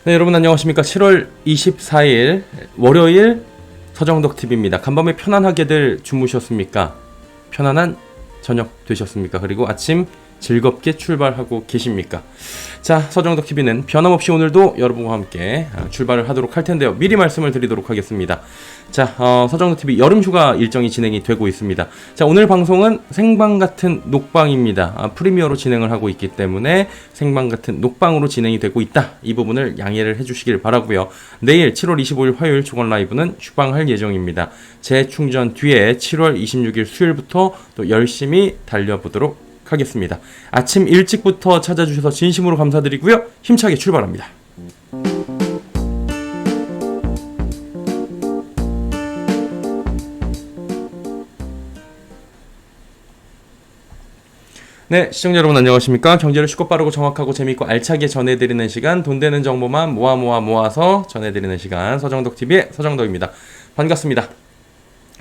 네, 여러분 안녕하십니까. 7월 24일 월요일 서정덕TV입니다. 간밤에 편안하게들 주무셨습니까? 편안한 저녁 되셨습니까? 그리고 아침 즐겁게 출발하고 계십니까? 자, 서정덕TV는 변함없이 오늘도 여러분과 함께 출발을 하도록 할 텐데요. 미리 말씀을 드리도록 하겠습니다. 자, 서정덕TV 여름휴가 일정이 진행이 되고 있습니다. 자, 오늘 방송은 생방 같은 녹방입니다. 프리미어로 진행을 하고 있기 때문에 생방 같은 녹방으로 진행이 되고 있다. 이 부분을 양해를 해주시길 바라고요. 내일 7월 25일 화요일 주간 라이브는 휴방할 예정입니다. 재충전 뒤에 7월 26일 수요일부터 또 열심히 달려보도록 하겠습니다. 아침 일찍부터 찾아주셔서 진심으로 감사드리고요. 힘차게 출발합니다. 네, 시청자 여러분 안녕하십니까. 경제를 쉽고 빠르고 정확하고 재미있고 알차게 전해드리는 시간, 돈 되는 정보만 모아서 전해드리는 시간, 서정덕TV의 서정덕입니다. 반갑습니다.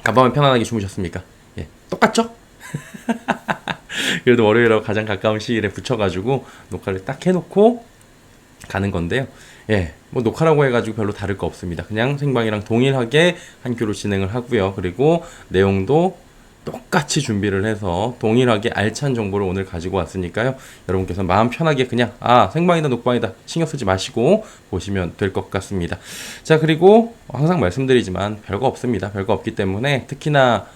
간밤에 편안하게 주무셨습니까? 예, 똑같죠? 그래도 월요일하고 가장 가까운 시일에 붙여가지고 녹화를 딱 해놓고 가는 건데요. 예, 뭐 녹화라고 해가지고 별로 다를 거 없습니다. 그냥 생방이랑 동일하게 한 큐로 진행을 하고요. 그리고 내용도 똑같이 준비를 해서 동일하게 알찬 정보를 오늘 가지고 왔으니까요. 여러분께서 마음 편하게 그냥 생방이다 녹방이다 신경 쓰지 마시고 보시면 될 것 같습니다. 자, 그리고 항상 말씀드리지만 별거 없습니다. 별거 없기 때문에 특히나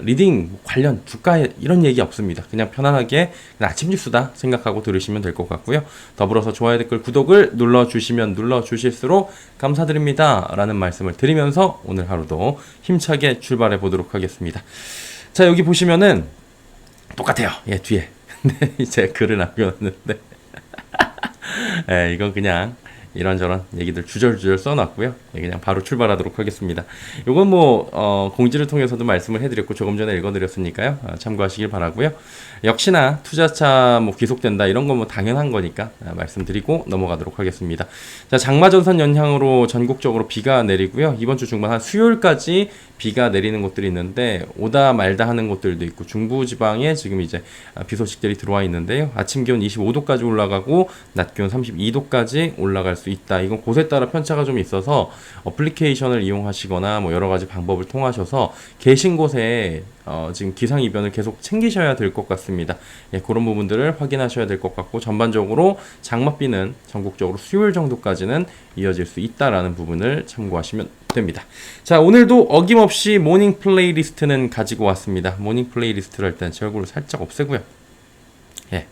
리딩 관련 주가 이런 얘기 없습니다. 그냥 편안하게 그냥 아침 뉴스다 생각하고 들으시면 될 것 같고요. 더불어서 좋아요, 댓글, 구독을 눌러주실수록 감사드립니다 라는 말씀을 드리면서 오늘 하루도 힘차게 출발해 보도록 하겠습니다. 자, 여기 보시면은 똑같아요. 예, 뒤에 이제 글을 남겨놨는데 예, 이건 그냥 이런저런 얘기들 주절주절 써놨고요. 그냥 바로 출발하도록 하겠습니다. 이건 공지를 통해서도 말씀을 해드렸고 조금 전에 읽어드렸으니까요. 참고하시길 바라고요. 역시나 투자차 귀속된다 이런 건 당연한 거니까 말씀드리고 넘어가도록 하겠습니다. 자, 장마전선 영향으로 전국적으로 비가 내리고요. 이번 주 중반 한 수요일까지 비가 내리는 곳들이 있는데 오다 말다 하는 곳들도 있고 중부지방에 지금 이제 비 소식들이 들어와 있는데요. 아침 기온 25도까지 올라가고 낮 기온 32도까지 올라갈 수 있다. 이건 곳에 따라 편차가 좀 있어서 어플리케이션을 이용하시거나 여러 가지 방법을 통하셔서 계신 곳에 지금 기상이변을 계속 챙기셔야 될 것 같습니다. 예, 그런 부분들을 확인하셔야 될 것 같고 전반적으로 장맛비는 전국적으로 수요일 정도까지는 이어질 수 있다라는 부분을 참고하시면 됩니다. 자, 오늘도 어김없이 모닝 플레이리스트는 가지고 왔습니다. 모닝 플레이리스트를 일단 제 얼굴을 살짝 없애고요. 예.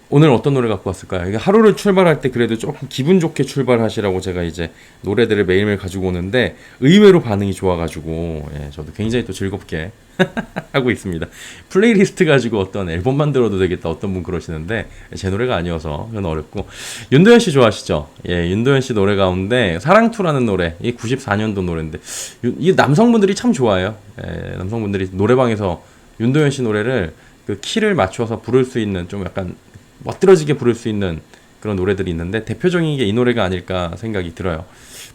오늘 어떤 노래 갖고 왔을까요? 이게 하루를 출발할 때 그래도 조금 기분 좋게 출발하시라고 제가 이제 노래들을 매일매일 가지고 오는데 의외로 반응이 좋아가지고 저도 굉장히 또 즐겁게 하고 있습니다. 플레이리스트 가지고 어떤 앨범 만들어도 되겠다 어떤 분 그러시는데 제 노래가 아니어서 그건 어렵고. 윤도현 씨 좋아하시죠? 예, 윤도현 씨 노래 가운데 사랑투라는 노래, 이 94년도 노래인데 이 남성분들이 참 좋아해요. 예, 남성분들이 노래방에서 윤도현 씨 노래를 그 키를 맞춰서 부를 수 있는 좀 약간 멋들어지게 부를 수 있는 그런 노래들이 있는데 대표적인 게 이 노래가 아닐까 생각이 들어요.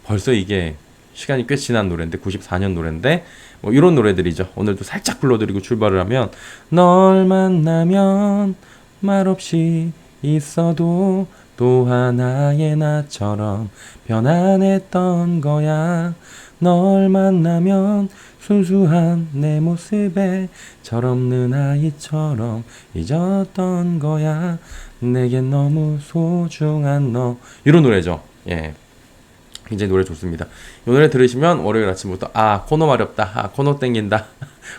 벌써 이게 시간이 꽤 지난 노래인데 94년 노래인데 이런 노래들이죠. 오늘도 살짝 불러드리고 출발을 하면 널 만나면 말없이 있어도 또 하나의 나처럼 편안했던 거야. 널 만나면 순수한 내 모습에 철없는 아이처럼 잊었던 거야. 내겐 너무 소중한 너. 이런 노래죠. 예, 굉장히 노래 좋습니다. 이 노래 들으시면 월요일 아침부터 코너 마렵다, 코너 땡긴다.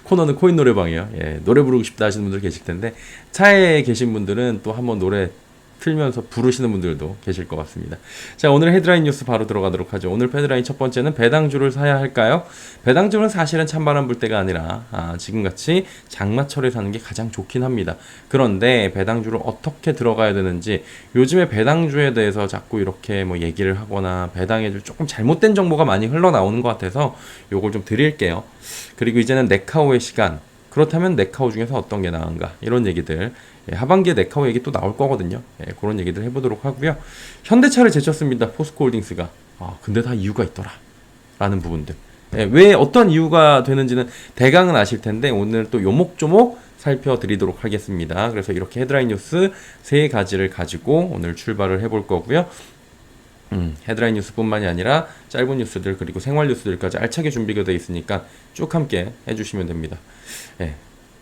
코너는 코인 노래방이에요. 예, 노래 부르고 싶다 하시는 분들 계실 텐데 차에 계신 분들은 또 한번 노래 틀면서 부르시는 분들도 계실 것 같습니다. 자, 오늘 헤드라인 뉴스 바로 들어가도록 하죠. 오늘 헤드라인 첫 번째는 배당주를 사야 할까요? 배당주는 사실은 찬바람 불 때가 아니라 지금같이 장마철에 사는 게 가장 좋긴 합니다. 그런데 배당주를 어떻게 들어가야 되는지 요즘에 배당주에 대해서 자꾸 이렇게 얘기를 하거나 배당에 조금 잘못된 정보가 많이 흘러나오는 것 같아서 요걸 좀 드릴게요. 그리고 이제는 네카오의 시간. 그렇다면 네카오 중에서 어떤 게 나은가 이런 얘기들 하반기에 네카오 얘기 또 나올 거거든요. 그런 얘기들 해보도록 하고요. 현대차를 제쳤습니다. 포스코홀딩스가. 근데 다 이유가 있더라 라는 부분들. 왜 어떤 이유가 되는지는 대강은 아실 텐데 오늘 또 요목조목 살펴드리도록 하겠습니다. 그래서 이렇게 헤드라인 뉴스 3가지를 가지고 오늘 출발을 해볼 거고요. 헤드라인 뉴스뿐만이 아니라 짧은 뉴스들 그리고 생활 뉴스들까지 알차게 준비가 되어 있으니까 쭉 함께 해주시면 됩니다. 예.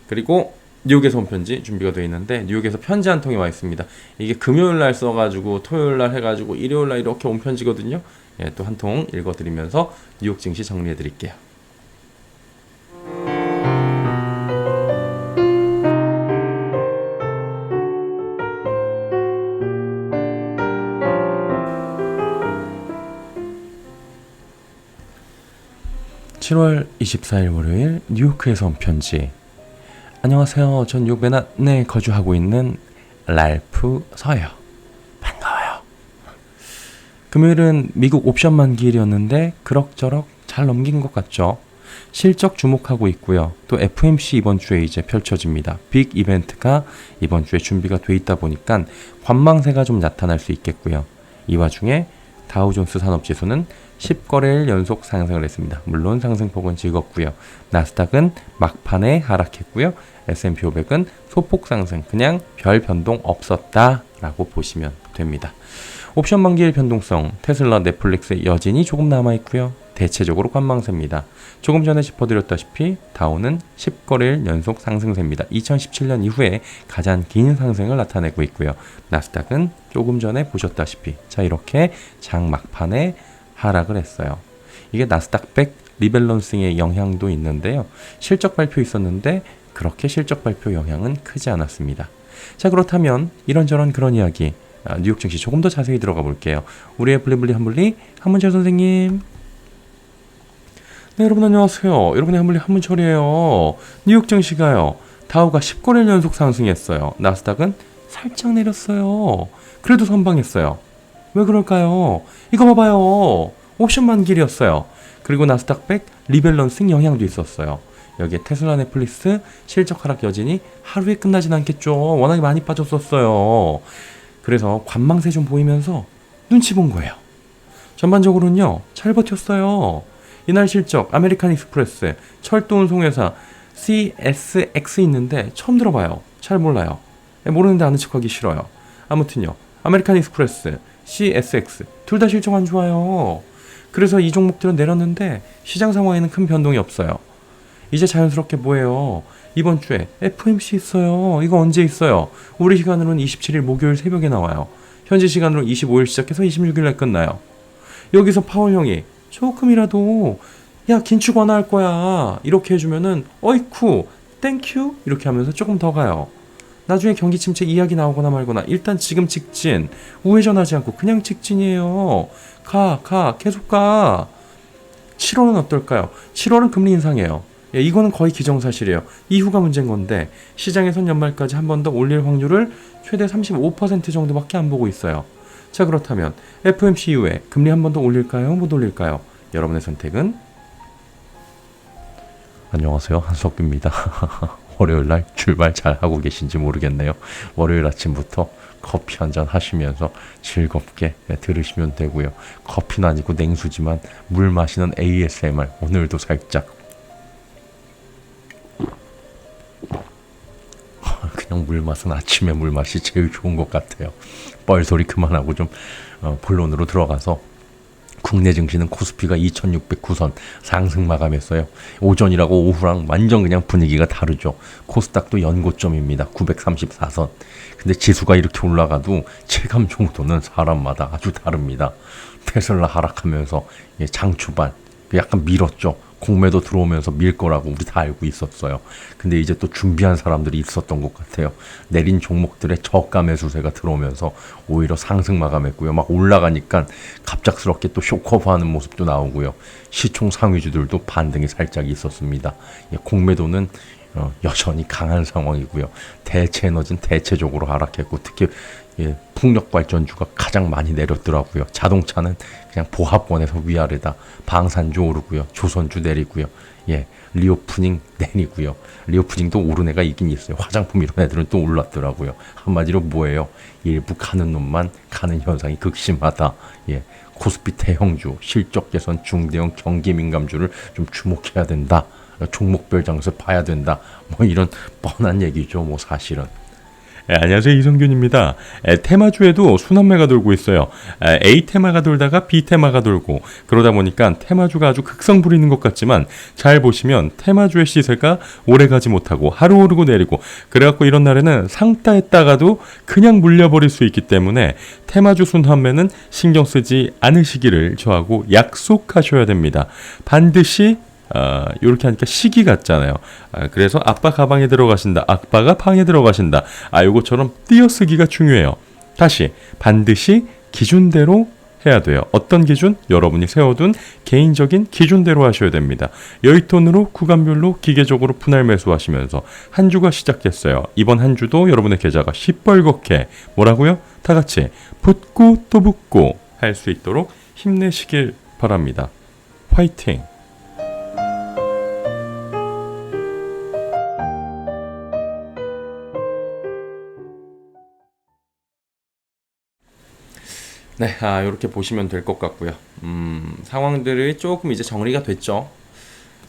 그리고 뉴욕에서 온 편지 준비가 되어 있는데 뉴욕에서 편지 한 통이 와 있습니다. 이게 금요일 날 써가지고 토요일 날 해가지고 일요일 날 이렇게 온 편지거든요. 예, 또 한 통 읽어드리면서 뉴욕 증시 정리해드릴게요. (7월 24일) 월요일 뉴요크에서 온 편지. 안녕하세요. 전 뉴욕 맨하탄에 거주하고 있는 랄프 서예요. 반가워요. 금요일은 미국 옵션 만기일이었는데 그럭저럭 잘 넘긴 것 같죠. 실적 주목하고 있고요. 또 FOMC 이번 주에 이제 펼쳐집니다. 빅 이벤트가 이번 주에 준비가 돼 있다 보니까 관망세가 좀 나타날 수 있겠고요. 이 와중에 다우존스 산업지수는 10거래일 연속 상승을 했습니다. 물론 상승폭은 즐겁고요. 나스닥은 막판에 하락했고요. S&P 500은 소폭 상승, 그냥 별 변동 없었다라고 보시면 됩니다. 옵션 만기일 변동성, 테슬라, 넷플릭스의 여진이 조금 남아있고요. 대체적으로 관망세입니다. 조금 전에 짚어드렸다시피 다우는 10거래일 연속 상승세입니다. 2017년 이후에 가장 긴 상승을 나타내고 있고요. 나스닥은 조금 전에 보셨다시피 자 이렇게 장 막판에 하락을 했어요. 이게 나스닥 100 리밸런싱의 영향도 있는데요. 실적 발표 있었는데 그렇게 실적 발표 영향은 크지 않았습니다. 자 그렇다면 이런저런 그런 이야기 뉴욕 증시 조금 더 자세히 들어가 볼게요. 우리의 블리블리 한블리 한문철 선생님. 네 여러분 안녕하세요. 여러분의 한블리 한문철이에요. 뉴욕 증시가요. 다우가 10거래일 연속 상승했어요. 나스닥은 살짝 내렸어요. 그래도 선방했어요. 왜 그럴까요? 이거 봐봐요. 옵션 만기일이었어요. 그리고 나스닥 100 리밸런싱 영향도 있었어요. 여기에 테슬라 넷플릭스 실적 하락 여진이 하루에 끝나진 않겠죠. 워낙에 많이 빠졌었어요. 그래서 관망세 좀 보이면서 눈치 본 거예요. 전반적으로는요. 잘 버텼어요. 이날 실적 아메리칸 익스프레스 철도 운송회사 CSX 있는데 처음 들어봐요. 잘 몰라요. 모르는데 아는 척하기 싫어요. 아무튼요. 아메리칸 익스프레스 CSX 둘 다 실적 안 좋아요. 그래서 이 종목들은 내렸는데 시장 상황에는 큰 변동이 없어요. 이제 자연스럽게 뭐예요? 이번 주에 FOMC 있어요. 이거 언제 있어요? 우리 시간으로는 27일 목요일 새벽에 나와요. 현지 시간으로 25일 시작해서 26일날 끝나요. 여기서 파월 형이 조금이라도 야 긴축 완화할 거야 이렇게 해주면은 어이쿠 땡큐 이렇게 하면서 조금 더 가요. 나중에 경기 침체 이야기 나오거나 말거나 일단 지금 직진 우회전하지 않고 그냥 직진이에요. 가 계속 가. 7월은 어떨까요? 7월은 금리 인상이에요. 예, 이거는 거의 기정사실이에요. 이후가 문제인 건데 시장에선 연말까지 한 번 더 올릴 확률을 최대 35% 정도밖에 안 보고 있어요. 자 그렇다면 FOMC 이후에 금리 한 번 더 올릴까요? 못 올릴까요? 여러분의 선택은? 안녕하세요. 한석규입니다. 월요일날 출발 잘 하고 계신지 모르겠네요. 월요일 아침부터 커피 한잔 하시면서 즐겁게 들으시면 되고요. 커피는 아니고 냉수지만 물 마시는 ASMR 오늘도 살짝 그냥 물 맛은 아침에 물 맛이 제일 좋은 것 같아요. 뻘소리 그만하고 좀 본론으로 들어가서 국내 증시는 코스피가 2609선 상승 마감했어요. 오전이라고 오후랑 완전 그냥 분위기가 다르죠. 코스닥도 연고점입니다. 934선. 근데 지수가 이렇게 올라가도 체감 정도는 사람마다 아주 다릅니다. 테슬라 하락하면서 장 초반 약간 밀었죠. 공매도 들어오면서 밀 거라고 우리 다 알고 있었어요. 근데 이제 또 준비한 사람들이 있었던 것 같아요. 내린 종목들의 저가 매수세가 들어오면서 오히려 상승 마감했고요. 막 올라가니까 갑작스럽게 또 쇼커버하는 모습도 나오고요. 시총 상위주들도 반등이 살짝 있었습니다. 공매도는 여전히 강한 상황이고요. 대체 에너지는 대체적으로 하락했고 특히 풍력발전주가 가장 많이 내렸더라고요. 자동차는 그냥 보합권에서 위아래다. 방산주 오르고요. 조선주 내리고요. 리오프닝 내리고요. 리오프닝도 오른 애가 있긴 있어요. 화장품 이런 애들은 또 올랐더라고요. 한마디로 뭐예요? 일부 가는 놈만 가는 현상이 극심하다. 코스피 대형주, 실적 개선 중대형 경기 민감주를 좀 주목해야 된다. 종목별 장세 봐야 된다. 뭐 이런 뻔한 얘기죠. 뭐 사실은. 안녕하세요, 이성균입니다. 테마주에도 순환매가 돌고 있어요. A 테마가 돌다가 B 테마가 돌고 그러다 보니까 테마주가 아주 극성 부리는 것 같지만 잘 보시면 테마주의 시세가 오래가지 못하고 하루 오르고 내리고 그래갖고 이런 날에는 상따했다가도 그냥 물려버릴 수 있기 때문에 테마주 순환매는 신경 쓰지 않으시기를 저하고 약속하셔야 됩니다. 반드시 이렇게 하니까 시기 같잖아요. 그래서 아빠 가방에 들어가신다. 아빠가 방에 들어가신다. 요것처럼 띄어쓰기가 중요해요. 다시 반드시 기준대로 해야 돼요. 어떤 기준? 여러분이 세워둔 개인적인 기준대로 하셔야 됩니다. 여윳돈으로 구간별로 기계적으로 분할 매수하시면서 한 주가 시작됐어요. 이번 한 주도 여러분의 계좌가 시뻘겋게 뭐라고요? 다 같이 붙고 또 붙고 할 수 있도록 힘내시길 바랍니다. 화이팅! 네, 이렇게 보시면 될 것 같고요. 상황들이 조금 이제 정리가 됐죠.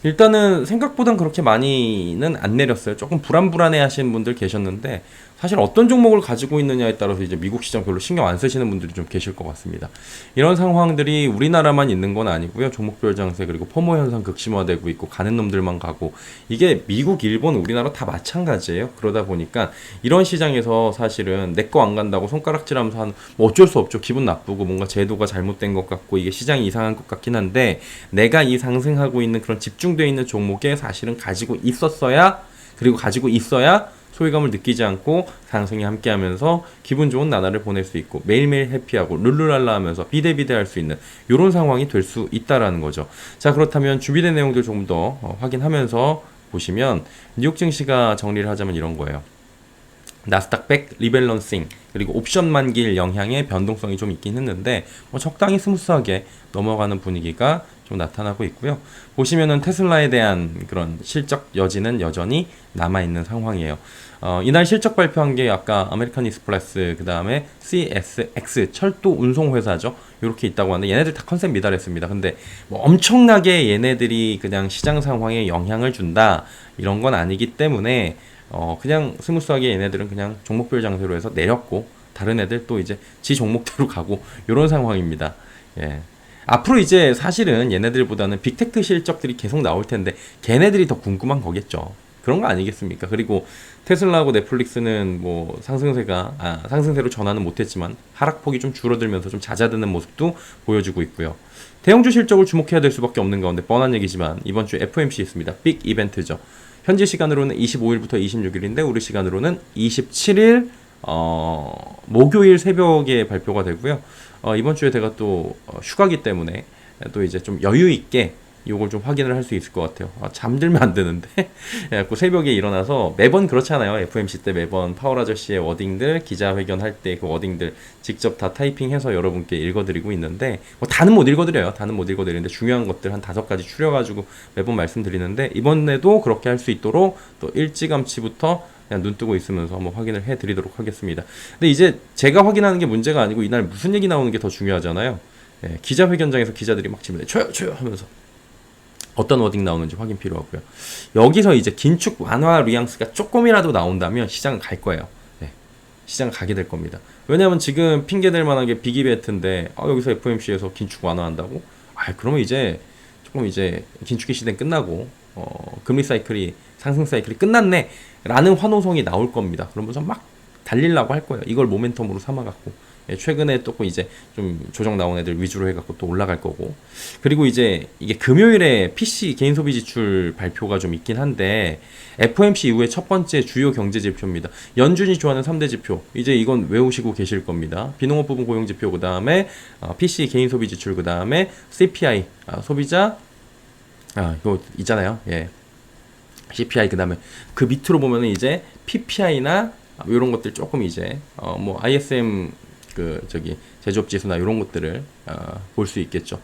일단은 생각보단 그렇게 많이는 안 내렸어요. 조금 불안불안해 하시는 분들 계셨는데 사실 어떤 종목을 가지고 있느냐에 따라서 이제 미국 시장 별로 신경 안 쓰시는 분들이 좀 계실 것 같습니다. 이런 상황들이 우리나라만 있는 건 아니고요. 종목별 장세 그리고 포모 현상 극심화되고 있고 가는 놈들만 가고 이게 미국, 일본, 우리나라 다 마찬가지예요. 그러다 보니까 이런 시장에서 사실은 내 거 안 간다고 손가락질하면서 뭐 어쩔 수 없죠. 기분 나쁘고 뭔가 제도가 잘못된 것 같고 이게 시장이 이상한 것 같긴 한데 내가 이 상승하고 있는 그런 집중되어 있는 종목에 사실은 가지고 있었어야 그리고 가지고 있어야 소외감을 느끼지 않고 상승이 함께하면서 기분 좋은 나날을 보낼 수 있고 매일매일 해피하고 룰루랄라 하면서 비대비대할 수 있는 이런 상황이 될 수 있다라는 거죠. 자, 그렇다면 준비된 내용들 조금 더 확인하면서 보시면 뉴욕 증시가 정리를 하자면 이런 거예요. 나스닥 100 리밸런싱 그리고 옵션 만기일 영향의 변동성이 좀 있긴 했는데 적당히 스무스하게 넘어가는 분위기가 좀 나타나고 있고요. 보시면은 테슬라에 대한 그런 실적 여지는 여전히 남아있는 상황이에요. 이날 실적 발표한 게 아까 아메리칸 익스프레스 그 다음에 CSX 철도 운송 회사죠. 이렇게 있다고 하는데 얘네들 다 컨셉 미달했습니다. 근데 뭐 엄청나게 얘네들이 그냥 시장 상황에 영향을 준다 이런 건 아니기 때문에 그냥 스무스하게 얘네들은 그냥 종목별 장세로 해서 내렸고 다른 애들 또 이제 지 종목대로 가고 이런 상황입니다. 예. 앞으로 이제 사실은 얘네들보다는 빅테크 실적들이 계속 나올 텐데 걔네들이 더 궁금한 거겠죠. 그런 거 아니겠습니까? 그리고 테슬라하고 넷플릭스는 뭐 상승세로 전환은 못했지만 하락폭이 좀 줄어들면서 좀 잦아드는 모습도 보여주고 있고요. 대형주 실적을 주목해야 될 수밖에 없는 가운데 뻔한 얘기지만 이번 주 FOMC 있습니다. 빅 이벤트죠. 현지 시간으로는 25일부터 26일인데 우리 시간으로는 27일 목요일 새벽에 발표가 되고요. 이번 주에 제가 또 휴가기 때문에 또 이제 좀 여유 있게 이걸 좀 확인을 할 수 있을 것 같아요. 잠들면 안 되는데 그 새벽에 일어나서 매번 그렇잖아요. FOMC 때 매번 파월 아저씨의 워딩들 기자회견 할 때 그 워딩들 직접 다 타이핑해서 여러분께 읽어드리고 있는데 뭐 다는 못 읽어드려요. 다는 못 읽어드리는데 중요한 것들 한 5가지 추려가지고 매번 말씀드리는데 이번에도 그렇게 할 수 있도록 또 일찌감치부터 그냥 눈 뜨고 있으면서 한번 확인을 해드리도록 하겠습니다. 근데 이제 제가 확인하는 게 문제가 아니고 이날 무슨 얘기 나오는 게 더 중요하잖아요. 기자회견장에서 기자들이 막 질문해 저요 하면서 어떤 워딩 나오는지 확인 필요하고요. 여기서 이제 긴축 완화 뉘앙스가 조금이라도 나온다면 시장은 갈 거예요. 시장 가게 될 겁니다. 왜냐하면 지금 핑계댈 만한 게 빅이벤트인데 여기서 FOMC에서 긴축 완화한다고? 그러면 이제 조금 이제 긴축기 시대는 끝나고 금리 사이클이 상승 사이클이 끝났네 라는 환호성이 나올 겁니다. 그러면서 막 달리려고 할 거예요. 이걸 모멘텀으로 삼아갖고 최근에 또 이제 좀 조정 나온 애들 위주로 해갖고 또 올라갈 거고 그리고 이제 이게 금요일에 PC 개인 소비 지출 발표가 좀 있긴 한데 FOMC 이후에 첫 번째 주요 경제 지표입니다. 연준이 좋아하는 3대 지표 이제 이건 외우시고 계실 겁니다. 비농업 부분 고용 지표 그 다음에 PC 개인 소비 지출 그 다음에 CPI 소비자 이거 있잖아요. CPI 그 다음에 그 밑으로 보면은 이제 PPI나 이런 것들 조금 이제 뭐 ISM 제조업 지수나 이런 것들을 볼 수 있겠죠.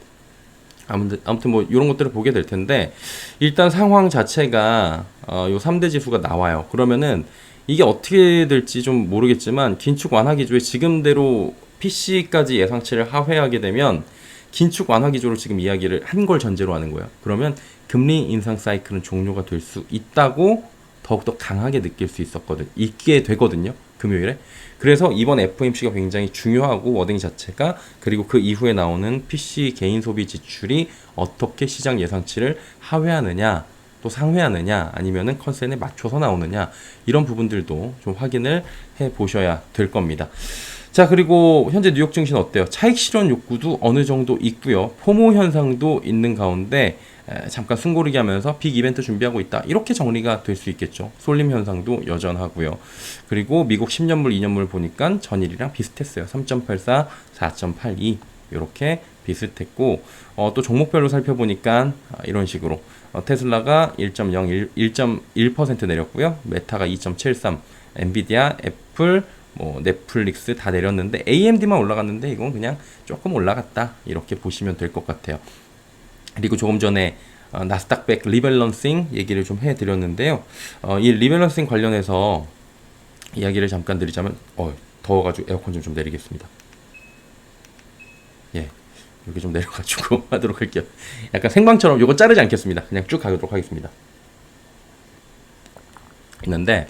아무튼 뭐 이런 것들을 보게 될 텐데 일단 상황 자체가 요 3대 지수가 나와요. 그러면은 이게 어떻게 될지 좀 모르겠지만 긴축 완화 기조에 지금대로 PC까지 예상치를 하회하게 되면 긴축 완화 기조로 지금 이야기를 한 걸 전제로 하는 거예요. 그러면 금리 인상 사이클은 종료가 될 수 있다고 더욱더 강하게 느낄 수 있게 되거든요. 금요일에. 그래서 이번 FOMC가 굉장히 중요하고 워딩 자체가, 그리고 그 이후에 나오는 PC 개인 소비 지출이 어떻게 시장 예상치를 하회하느냐 또 상회하느냐 아니면은 컨센에 맞춰서 나오느냐, 이런 부분들도 좀 확인을 해 보셔야 될 겁니다. 자, 그리고 현재 뉴욕 증시는 어때요? 차익 실현 욕구도 어느 정도 있고요. 포모 현상도 있는 가운데 잠깐 숨고르기 하면서 빅 이벤트 준비하고 있다, 이렇게 정리가 될 수 있겠죠. 쏠림 현상도 여전하고요. 그리고 미국 10년물, 2년물 보니까 전일이랑 비슷했어요. 3.84, 4.82 이렇게 비슷했고, 또 종목별로 살펴보니까 이런 식으로 테슬라가 1.1% 내렸고요. 메타가 2.73, 엔비디아, 애플, 뭐 넷플릭스 다 내렸는데 AMD만 올라갔는데 이건 그냥 조금 올라갔다, 이렇게 보시면 될 것 같아요. 그리고 조금 전에 나스닥백 리밸런싱 얘기를 좀 해드렸는데요. 이 리밸런싱 관련해서 이야기를 잠깐 드리자면, 더워가지고 에어컨 좀 내리겠습니다. 예, 이렇게 좀 내려가지고 하도록 할게요. 약간 생방처럼 이거 자르지 않겠습니다. 그냥 쭉 가도록 하겠습니다. 있는데,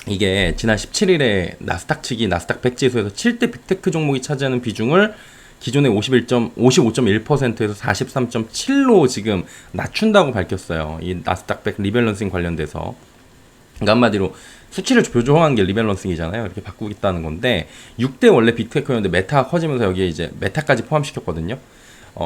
이게 지난 17일에 나스닥 측이 나스닥 100 지수에서 7대 빅테크 종목이 차지하는 비중을 기존의 55.1%에서 43.7로 지금 낮춘다고 밝혔어요. 이 나스닥 100 리밸런싱 관련돼서. 그러니까 한마디로 수치를 조정한 게 리밸런싱이잖아요. 이렇게 바꾸겠다는 건데, 6대 원래 빅테크였는데 메타가 커지면서 여기에 이제 메타까지 포함시켰거든요.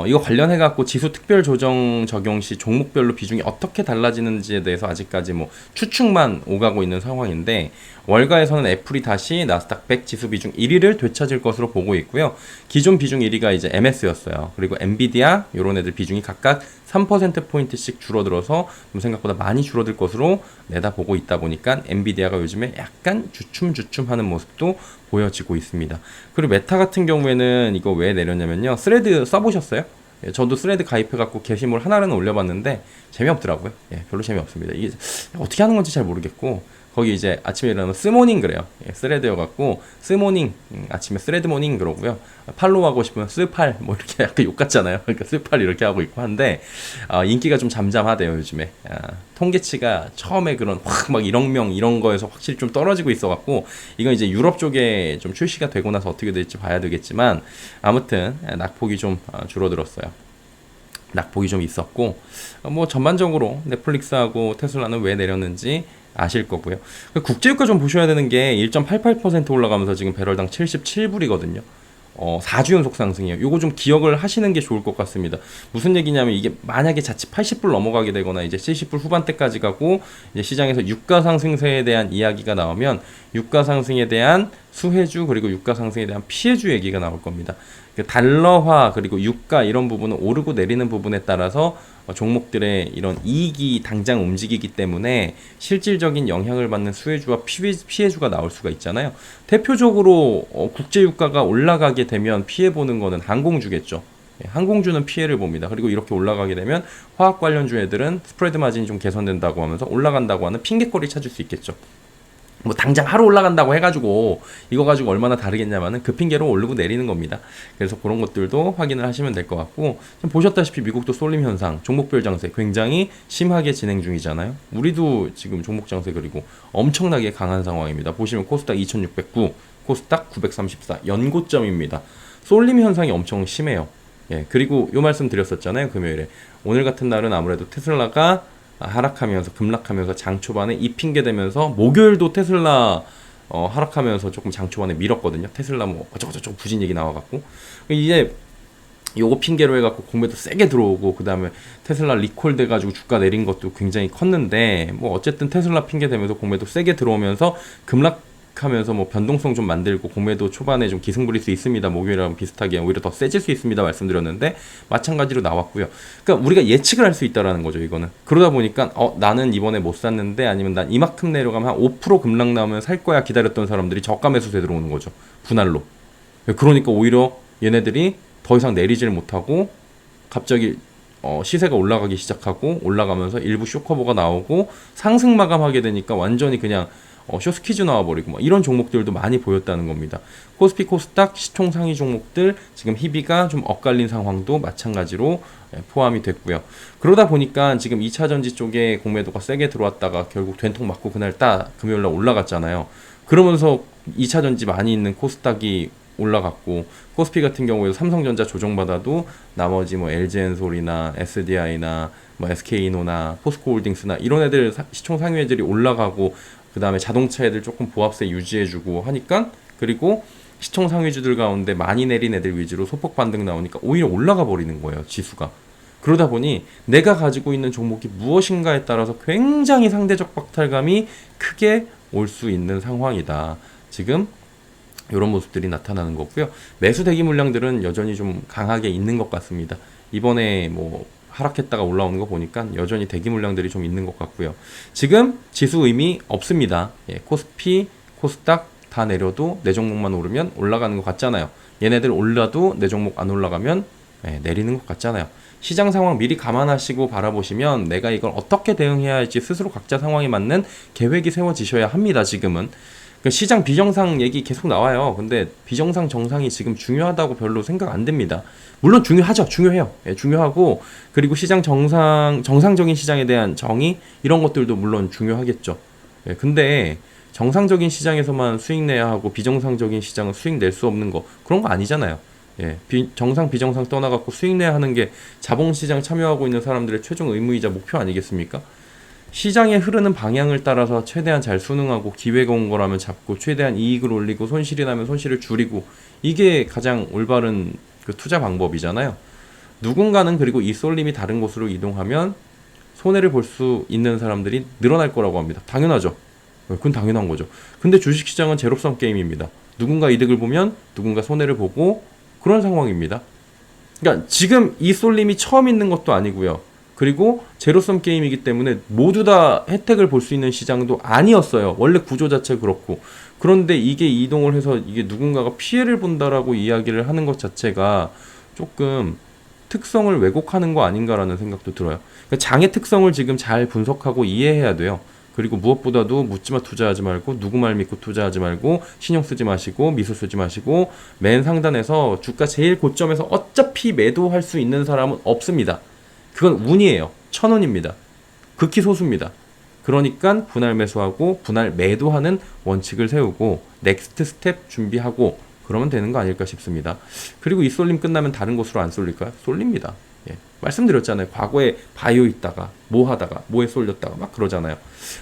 이거 관련해갖고 지수 특별 조정 적용 시 종목별로 비중이 어떻게 달라지는지에 대해서 아직까지 뭐 추측만 오가고 있는 상황인데, 월가에서는 애플이 다시 나스닥 100 지수 비중 1위를 되찾을 것으로 보고 있고요. 기존 비중 1위가 이제 MS였어요. 그리고 엔비디아 요런 애들 비중이 각각 3%포인트씩 줄어들어서 좀 생각보다 많이 줄어들 것으로 내다보고 있다 보니까 엔비디아가 요즘에 약간 주춤주춤하는 모습도 보여지고 있습니다. 그리고 메타 같은 경우에는 이거 왜 내렸냐면요. 스레드 써보셨어요? 예, 저도 스레드 가입해갖고 게시물 하나는 올려봤는데 재미없더라고요. 예, 별로 재미없습니다. 이게 어떻게 하는 건지 잘 모르겠고, 거기 이제 아침에 일어나면 스모닝 그래요. 예, 스레드여갖고 스모닝, 아침에 스레드 모닝 그러고요. 팔로우 하고 싶으면 스팔, 뭐 이렇게 약간 욕 같잖아요. 그러니까 스팔 이렇게 하고 있고 한데, 인기가 좀 잠잠하대요 요즘에. 통계치가 처음에 그런 확 막 1억 명 이런 거에서 확실히 좀 떨어지고 있어갖고, 이건 이제 유럽 쪽에 좀 출시가 되고 나서 어떻게 될지 봐야 되겠지만, 아무튼 낙폭이 좀 줄어들었어요. 낙폭이 좀 있었고, 뭐 전반적으로 넷플릭스하고 테슬라는 왜 내렸는지 아실 거고요. 국제유가 좀 보셔야 되는 게 1.88% 올라가면서 지금 배럴당 77불이거든요. 4주 연속 상승이에요. 요거 좀 기억을 하시는 게 좋을 것 같습니다. 무슨 얘기냐면, 이게 만약에 자칫 80불 넘어가게 되거나 이제 70불 후반대까지 가고 이제 시장에서 유가 상승세에 대한 이야기가 나오면, 유가 상승에 대한 수혜주 그리고 유가 상승에 대한 피해주 얘기가 나올 겁니다. 달러화 그리고 유가 이런 부분은 오르고 내리는 부분에 따라서 종목들의 이런 이익이 당장 움직이기 때문에 실질적인 영향을 받는 수혜주와 피해주가 나올 수가 있잖아요. 대표적으로 국제유가가 올라가게 되면 피해보는 거는 항공주겠죠. 항공주는 피해를 봅니다. 그리고 이렇게 올라가게 되면 화학 관련주 애들은 스프레드 마진이 좀 개선된다고 하면서 올라간다고 하는 핑계거리 찾을 수 있겠죠. 뭐 당장 하루 올라간다고 해가지고 이거 가지고 얼마나 다르겠냐면은 그 핑계로 오르고 내리는 겁니다. 그래서 그런 것들도 확인을 하시면 될 것 같고, 좀 보셨다시피 미국도 쏠림 현상, 종목별 장세 굉장히 심하게 진행 중이잖아요. 우리도 지금 종목 장세 그리고 엄청나게 강한 상황입니다. 보시면 코스닥 2609, 코스닥 934 연고점입니다. 쏠림 현상이 엄청 심해요. 예, 그리고 요 말씀 드렸었잖아요, 금요일에. 오늘 같은 날은 아무래도 테슬라가 하락하면서 급락하면서 장 초반에 이 핑계 대면서, 목요일도 테슬라 하락하면서 조금 장 초반에 밀었거든요. 테슬라 뭐 어쩌고저쩌고 부진 얘기 나와갖고, 이제 요거 핑계로 해갖고 공매도 세게 들어오고, 그 다음에 테슬라 리콜 돼가지고 주가 내린 것도 굉장히 컸는데, 뭐 어쨌든 테슬라 핑계 대면서 공매도 세게 들어오면서 급락하면서 뭐 변동성 좀 만들고, 공매도 초반에 좀 기승 부릴 수 있습니다. 목요일이랑 비슷하게 오히려 더 세질 수 있습니다 말씀드렸는데, 마찬가지로 나왔고요. 그러니까 우리가 예측을 할 수 있다라는 거죠, 이거는. 그러다 보니까 나는 이번에 못 샀는데, 아니면 난 이만큼 내려가면 한 5% 급락 나오면 살 거야 기다렸던 사람들이 저가 매수세 들어오는 거죠, 분할로. 그러니까 오히려 얘네들이 더 이상 내리지를 못하고 갑자기 시세가 올라가기 시작하고, 올라가면서 일부 쇼커버가 나오고 상승 마감하게 되니까 완전히 그냥 쇼스퀴즈 나와버리고 뭐 이런 종목들도 많이 보였다는 겁니다. 코스피 코스닥 시총 상위 종목들 지금 희비가 좀 엇갈린 상황도 마찬가지로 포함이 됐고요. 그러다 보니까 지금 2차전지 쪽에 공매도가 세게 들어왔다가 결국 된통 맞고 그날 딱 금요일날 올라갔잖아요. 그러면서 2차 전지 많이 있는 코스닥이 올라갔고, 코스피 같은 경우에도 삼성전자 조정받아도 나머지 뭐 LG엔솔이나 SDI나 뭐 SK이노나 포스코홀딩스나 이런 애들 시총 상위애들이 올라가고, 그 다음에 자동차 애들 조금 보합세 유지해주고 하니까, 그리고 시총 상위주들 가운데 많이 내린 애들 위주로 소폭 반등 나오니까 오히려 올라가 버리는 거예요, 지수가. 그러다 보니 내가 가지고 있는 종목이 무엇인가에 따라서 굉장히 상대적 박탈감이 크게 올 수 있는 상황이다. 지금 이런 모습들이 나타나는 거고요. 매수 대기 물량들은 여전히 좀 강하게 있는 것 같습니다. 이번에 뭐 하락했다가 올라오는 거 보니까 여전히 대기 물량들이 좀 있는 것 같고요. 지금 지수 의미 없습니다. 예, 코스피, 코스닥 다 내려도 내 종목만 오르면 올라가는 것 같잖아요. 얘네들 올라도 내 종목 안 올라가면 내리는 것 같잖아요. 시장 상황 미리 감안하시고 바라보시면 내가 이걸 어떻게 대응해야 할지 스스로 각자 상황에 맞는 계획이 세워지셔야 합니다. 지금은 시장 비정상 얘기 계속 나와요. 근데 비정상 정상이 지금 중요하다고 별로 생각 안 됩니다. 물론 중요하죠. 중요해요. 예, 중요하고, 그리고 시장 정상적인 시장에 대한 정의, 이런 것들도 물론 중요하겠죠. 예, 근데 정상적인 시장에서만 수익 내야 하고 비정상적인 시장은 수익 낼 수 없는 거, 그런 거 아니잖아요. 예, 정상 비정상 떠나갖고 수익 내야 하는 게 자본시장 참여하고 있는 사람들의 최종 의무이자 목표 아니겠습니까? 시장에 흐르는 방향을 따라서 최대한 잘 순응하고, 기회가 온 거라면 잡고 최대한 이익을 올리고, 손실이 나면 손실을 줄이고, 이게 가장 올바른 그 투자 방법이잖아요. 누군가는 그리고 이 쏠림이 다른 곳으로 이동하면 손해를 볼 수 있는 사람들이 늘어날 거라고 합니다. 당연하죠. 그건 당연한 거죠. 근데 주식시장은 제로섬 게임입니다. 누군가 이득을 보면 누군가 손해를 보고, 그런 상황입니다. 그러니까 지금 이 쏠림이 처음 있는 것도 아니고요. 그리고 제로섬 게임이기 때문에 모두 다 혜택을 볼 수 있는 시장도 아니었어요. 원래 구조 자체 그렇고. 그런데 이게 이동을 해서 이게 누군가가 피해를 본다라고 이야기를 하는 것 자체가 조금 특성을 왜곡하는 거 아닌가라는 생각도 들어요. 그러니까 장의 특성을 지금 잘 분석하고 이해해야 돼요. 그리고 무엇보다도 묻지마 투자하지 말고, 누구 말 믿고 투자하지 말고, 신용 쓰지 마시고, 미수 쓰지 마시고, 맨 상단에서 주가 제일 고점에서 어차피 매도할 수 있는 사람은 없습니다. 그건 운이에요. 1,000원입니다. 극히 소수입니다. 그러니까 분할 매수하고 분할 매도하는 원칙을 세우고 넥스트 스텝 준비하고 그러면 되는 거 아닐까 싶습니다. 그리고 이 쏠림 끝나면 다른 곳으로 안 쏠릴까요? 쏠립니다. 예. 말씀드렸잖아요. 과거에 바이오 있다가 뭐 하다가 뭐에 쏠렸다가 막 그러잖아요.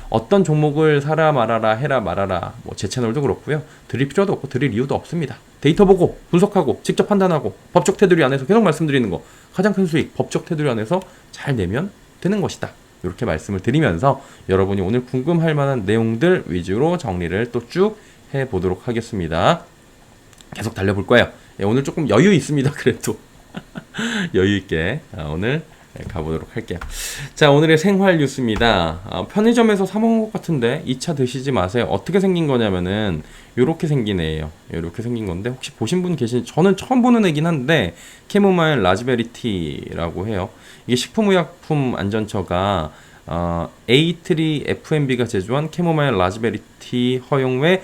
어떤 종목을 사라 말아라 해라 말아라, 뭐 제 채널도 그렇고요. 드릴 필요도 없고 드릴 이유도 없습니다. 데이터 보고 분석하고 직접 판단하고 법적 테두리 안에서 계속 말씀드리는 거, 가장 큰 수익 법적 테두리 안에서 잘 내면 되는 것이다. 이렇게 말씀을 드리면서 여러분이 오늘 궁금할 만한 내용들 위주로 정리를 또 쭉 해보도록 하겠습니다. 계속 달려볼 거예요. 예, 오늘 조금 여유 있습니다. 그래도 여유 있게 오늘 가보도록 할게요. 자, 오늘의 생활 뉴스입니다. 편의점에서 사 먹은 것 같은데 2차 드시지 마세요. 어떻게 생긴 거냐면은 요렇게 생긴 애예요. 요렇게 생긴 건데 혹시 보신 분 계신지, 저는 처음 보는 애긴 한데 캐모마일 라즈베리 티라고 해요. 이게 식품의약품 안전처가 A3 FMB가 제조한 캐모마일 라즈베리 티 허용 외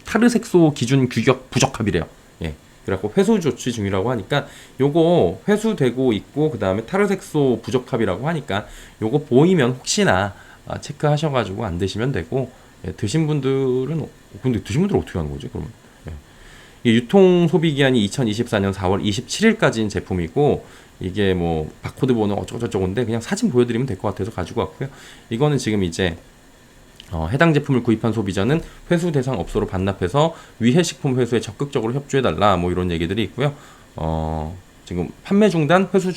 타르색소 기준 규격 부적합이래요. 예. 그래갖고 회수 조치 중이라고 하니까 요거 회수되고 있고, 그 다음에 타르색소 부적합이라고 하니까 요거 보이면 혹시나 체크하셔가지고 안 드시면 되고, 예, 드신 분들은, 근데 드신 분들은 어떻게 하는 거지 그러면? 예. 이 유통 소비 기한이 2024년 4월 27일까지인 제품이고, 이게 뭐 바코드 번호 어쩌고저쩌고인데 그냥 사진 보여드리면 될 것 같아서 가지고 왔고요. 이거는 지금 이제 해당 제품을 구입한 소비자는 회수 대상 업소로 반납해서 위해 식품 회수에 적극적으로 협조해달라, 뭐 이런 얘기들이 있고요. 지금 판매 중단 회수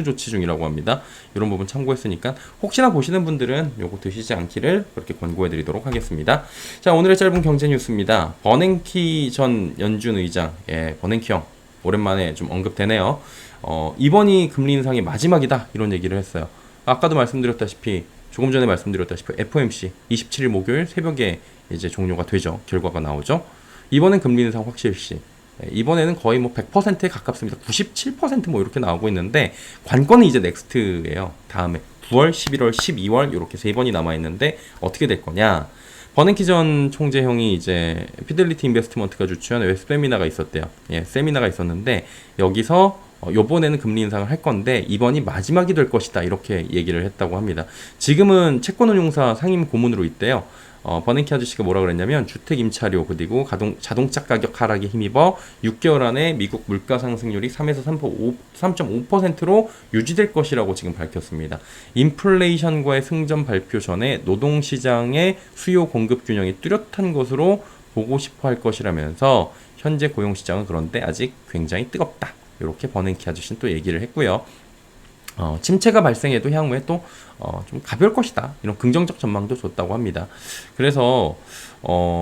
조치 중이라고 합니다. 이런 부분 참고했으니까 혹시나 보시는 분들은 요거 드시지 않기를 그렇게 권고해드리도록 하겠습니다. 자, 오늘의 짧은 경제 뉴스입니다. 버냉키 전 연준 의장, 예, 버냉키 형 오랜만에 좀 언급되네요. 이번이 금리 인상의 마지막이다, 이런 얘기를 했어요. 아까도 말씀드렸다시피, 조금 전에 말씀드렸다시피 FOMC 27일 목요일 새벽에 이제 종료가 되죠. 결과가 나오죠. 이번엔 금리 인상 확실시. 이번에는 거의 뭐 100%에 가깝습니다. 97% 뭐 이렇게 나오고 있는데, 관건은 이제 넥스트예요. 다음에 9월, 11월, 12월 이렇게 세 번이 남아 있는데 어떻게 될 거냐? 버냉키 전 총재형이 이제 피델리티 인베스트먼트가 주최한 웹 세미나가 있었대요. 예, 세미나가 있었는데 여기서 요번에는 금리 인상을 할 건데 이번이 마지막이 될 것이다, 이렇게 얘기를 했다고 합니다. 지금은 채권운용사 상임 고문으로 있대요. 버냉키 아저씨가 뭐라 그랬냐면 주택 임차료 그리고 자동차 가격 하락에 힘입어 6개월 안에 미국 물가 상승률이 3에서 3.5%로 유지될 것이라고 지금 밝혔습니다. 인플레이션과의 승전 발표 전에 노동시장의 수요 공급 균형이 뚜렷한 것으로 보고 싶어 할 것이라면서 현재 고용시장은 그런데 아직 굉장히 뜨겁다. 이렇게 버냉키 아저씨는 또 얘기를 했고요. 침체가 발생해도 향후에 또 좀 가벼울 것이다. 이런 긍정적 전망도 줬다고 합니다. 그래서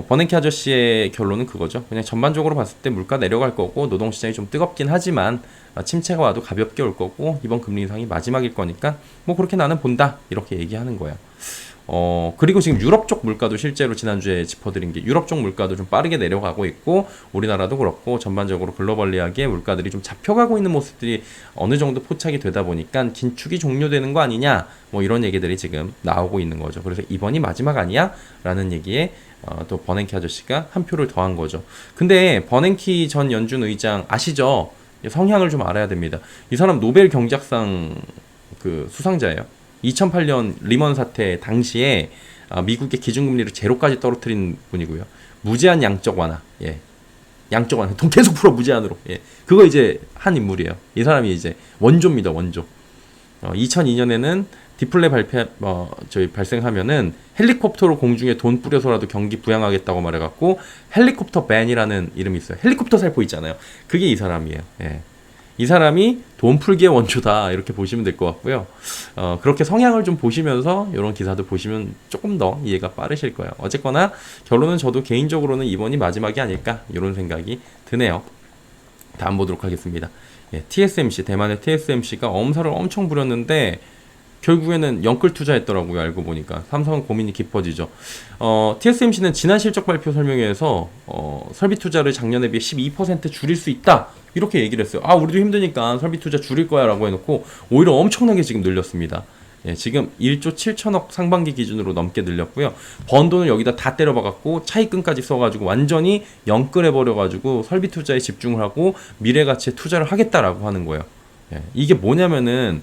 버냉키 아저씨의 결론은 그거죠. 그냥 전반적으로 봤을 때 물가 내려갈 거고 노동시장이 좀 뜨겁긴 하지만 침체가 와도 가볍게 올 거고 이번 금리 인상이 마지막일 거니까 뭐 그렇게 나는 본다. 이렇게 얘기하는 거예요. 그리고 지금 유럽 쪽 물가도 실제로 지난주에 짚어드린 게 유럽 쪽 물가도 좀 빠르게 내려가고 있고 우리나라도 그렇고 전반적으로 글로벌리하게 물가들이 좀 잡혀가고 있는 모습들이 어느 정도 포착이 되다 보니까 긴축이 종료되는 거 아니냐 뭐 이런 얘기들이 지금 나오고 있는 거죠. 그래서 이번이 마지막 아니야? 라는 얘기에 또 버냉키 아저씨가 한 표를 더한 거죠. 근데 버냉키 전 연준 의장 아시죠? 성향을 좀 알아야 됩니다. 이 사람 노벨 경제학상 그 수상자예요. 2008년 리먼 사태 당시에 미국의 기준금리를 제로까지 떨어뜨린 분이고요. 무제한 양적 완화, 예, 양적 완화, 돈 계속 풀어 무제한으로, 예, 그거 이제 한 인물이에요. 이 사람이 이제 원조입니다, 원조. 2002년에는 디플레 발생하면은 헬리콥터로 공중에 돈 뿌려서라도 경기 부양하겠다고 말해갖고 헬리콥터 밴이라는 이름이 있어요. 헬리콥터 살포 있잖아요. 그게 이 사람이에요. 예. 이 사람이 돈 풀기의 원조다 이렇게 보시면 될 것 같고요. 그렇게 성향을 좀 보시면서 이런 기사도 보시면 조금 더 이해가 빠르실 거예요. 어쨌거나 결론은 저도 개인적으로는 이번이 마지막이 아닐까 이런 생각이 드네요. 다음 보도록 하겠습니다. 예, TSMC 대만의 TSMC가 엄살을 엄청 부렸는데 결국에는 영끌 투자했더라고요. 알고 보니까 삼성은 고민이 깊어지죠. TSMC는 지난 실적 발표 설명회에서 설비 투자를 작년에 비해 12% 줄일 수 있다 이렇게 얘기를 했어요. 우리도 힘드니까 설비 투자 줄일 거야 라고 해놓고 오히려 엄청나게 지금 늘렸습니다. 예, 지금 1조 7천억 상반기 기준으로 넘게 늘렸고요. 번 돈을 여기다 다 때려박았고 차입금까지 써가지고 완전히 영끌해버려가지고 설비 투자에 집중을 하고 미래 가치에 투자를 하겠다라고 하는 거예요. 예, 이게 뭐냐면은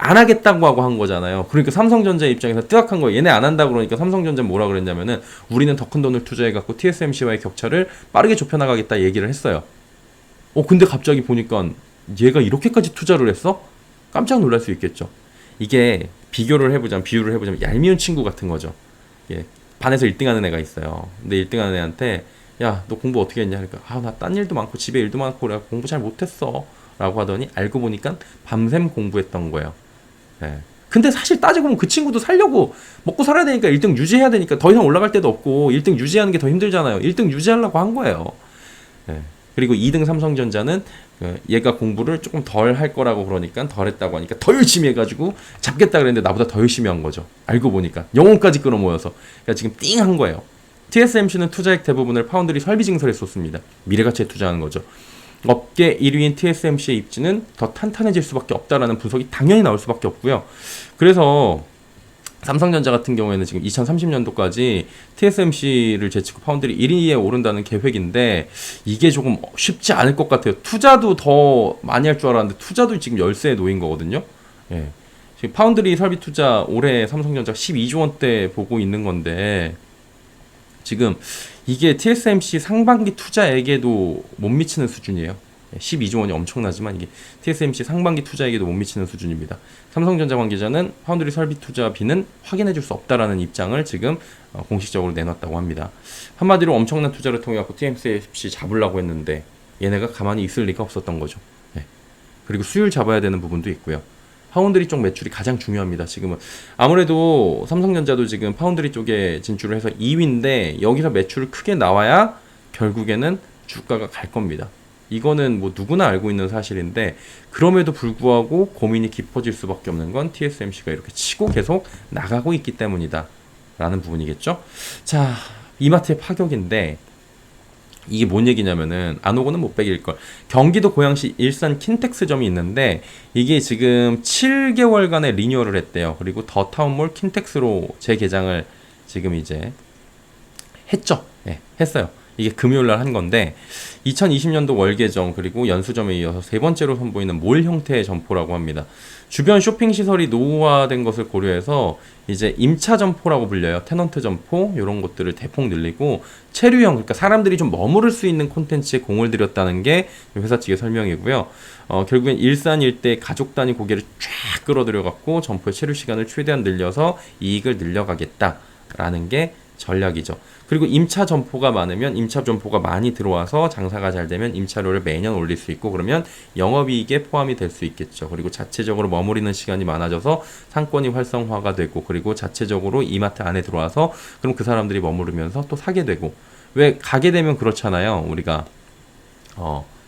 안 하겠다고 하고 한 거잖아요. 그러니까 삼성전자 입장에서 뜨악한 거예요. 얘네 안 한다 그러니까 삼성전자는 뭐라 그랬냐면은 우리는 더 큰 돈을 투자해갖고 TSMC와의 격차를 빠르게 좁혀나가겠다 얘기를 했어요. 근데 갑자기 보니까 얘가 이렇게까지 투자를 했어? 깜짝 놀랄 수 있겠죠. 이게 비유를 해보자면 얄미운 친구 같은 거죠. 예, 반에서 1등 하는 애가 있어요. 근데 1등 하는 애한테 야, 너 공부 어떻게 했냐? 그러니까 나 딴 일도 많고 집에 일도 많고 내가 공부 잘 못했어 라고 하더니 알고 보니까 밤샘 공부했던 거예요. 예. 근데 사실 따지고 보면 그 친구도 살려고 먹고 살아야 되니까 1등 유지해야 되니까 더 이상 올라갈 데도 없고 1등 유지하는 게 더 힘들잖아요. 1등 유지하려고 한 거예요. 예. 그리고 2등 삼성전자는 얘가 공부를 조금 덜 할 거라고 그러니까 덜 했다고 하니까 더 열심히 해가지고 잡겠다 그랬는데 나보다 더 열심히 한 거죠. 알고 보니까 영혼까지 끌어모여서 그러니까 지금 띵 한 거예요. TSMC는 투자액 대부분을 파운드리 설비 증설에 쏟습니다. 미래가치에 투자하는 거죠. 업계 1위인 TSMC의 입지는 더 탄탄해질 수밖에 없다라는 분석이 당연히 나올 수밖에 없고요. 그래서 삼성전자 같은 경우에는 지금 2030년도까지 TSMC를 제치고 파운드리 1위에 오른다는 계획인데 이게 조금 쉽지 않을 것 같아요. 투자도 더 많이 할 줄 알았는데 투자도 지금 열세에 놓인 거거든요. 예. 지금 파운드리 설비 투자 올해 삼성전자 12조 원대 보고 있는 건데 지금 이게 TSMC 상반기 투자액에도 못 미치는 수준이에요. 12조 원이 엄청나지만 이게 TSMC 상반기 투자액에도 못 미치는 수준입니다. 삼성전자 관계자는 파운드리 설비 투자비는 확인해 줄 수 없다라는 입장을 지금 공식적으로 내놨다고 합니다. 한마디로 엄청난 투자를 통해 갖고 TSMC 잡으려고 했는데 얘네가 가만히 있을 리가 없었던 거죠. 네. 그리고 수율 잡아야 되는 부분도 있고요. 파운드리 쪽 매출이 가장 중요합니다. 지금은 아무래도 삼성전자도 지금 파운드리 쪽에 진출을 해서 2위인데 여기서 매출을 크게 나와야 결국에는 주가가 갈 겁니다. 이거는 뭐 누구나 알고 있는 사실인데 그럼에도 불구하고 고민이 깊어질 수밖에 없는 건 TSMC가 이렇게 치고 계속 나가고 있기 때문이다 라는 부분이겠죠. 자, 이마트의 파격인데 이게 뭔 얘기냐면은 안 오고는 못 베길걸. 경기도 고양시 일산 킨텍스점이 있는데 이게 지금 7개월간의 리뉴얼을 했대요. 그리고 더 타운몰 킨텍스로 재개장을 지금 이제 했죠. 네, 했어요. 이게 금요일 날 한 건데 2020년도 월 개정 그리고 연수점에 이어서 세 번째로 선보이는 몰 형태의 점포라고 합니다. 주변 쇼핑 시설이 노후화된 것을 고려해서 이제 임차 점포라고 불려요. 테넌트 점포 이런 것들을 대폭 늘리고 체류형, 그러니까 사람들이 좀 머무를 수 있는 콘텐츠에 공을 들였다는 게 회사 측의 설명이고요. 결국엔 일산 일대 가족 단위 고객을 쫙 끌어들여 갖고 점포의 체류 시간을 최대한 늘려서 이익을 늘려가겠다라는 게 전략이죠. 그리고 임차 점포가 많으면 임차 점포가 많이 들어와서 장사가 잘 되면 임차료를 매년 올릴 수 있고 그러면 영업이익에 포함이 될 수 있겠죠. 그리고 자체적으로 머무르는 시간이 많아져서 상권이 활성화가 되고 그리고 자체적으로 이마트 안에 들어와서 그럼 그 사람들이 머무르면서 또 사게 되고 왜 가게 되면 그렇잖아요. 우리가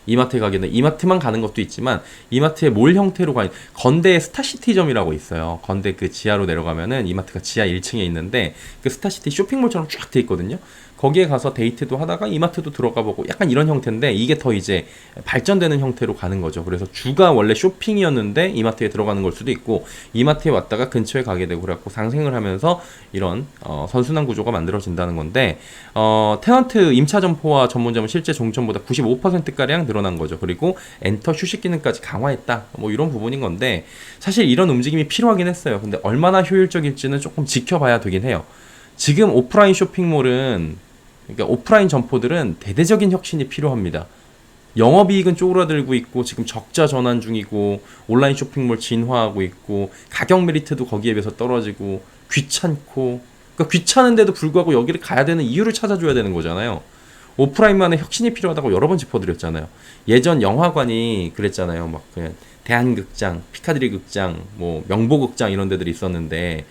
이마트에 가게 되면 이마트만 가는 것도 있지만 이마트에 몰 형태로 가는 건대의 스타시티점이라고 있어요. 건대 그 지하로 내려가면은 이마트가 지하 1층에 있는데 그 스타시티 쇼핑몰처럼 쫙 돼 있거든요. 거기에 가서 데이트도 하다가 이마트도 들어가 보고 약간 이런 형태인데 이게 더 이제 발전되는 형태로 가는 거죠. 그래서 주가 원래 쇼핑이었는데 이마트에 들어가는 걸 수도 있고 이마트에 왔다가 근처에 가게 되고 그래갖고 상생을 하면서 이런 선순환 구조가 만들어진다는 건데 테넌트 임차 점포와 전문점은 실제 종점보다 95%가량 늘어난 거죠. 그리고 엔터 휴식 기능까지 강화했다. 뭐 이런 부분인 건데 사실 이런 움직임이 필요하긴 했어요. 근데 얼마나 효율적일지는 조금 지켜봐야 되긴 해요. 지금 오프라인 쇼핑몰은 그러니까 오프라인 점포들은 대대적인 혁신이 필요합니다. 영업이익은 쪼그라들고 있고 지금 적자 전환 중이고 온라인 쇼핑몰 진화하고 있고 가격 메리트도 거기에 비해서 떨어지고 귀찮고 그러니까 귀찮은데도 불구하고 여기를 가야 되는 이유를 찾아줘야 되는 거잖아요. 오프라인만의 혁신이 필요하다고 여러 번 짚어드렸잖아요. 예전 영화관이 그랬잖아요. 막 그냥 대한극장, 피카디리 극장, 뭐 명보극장 이런 데들이 있었는데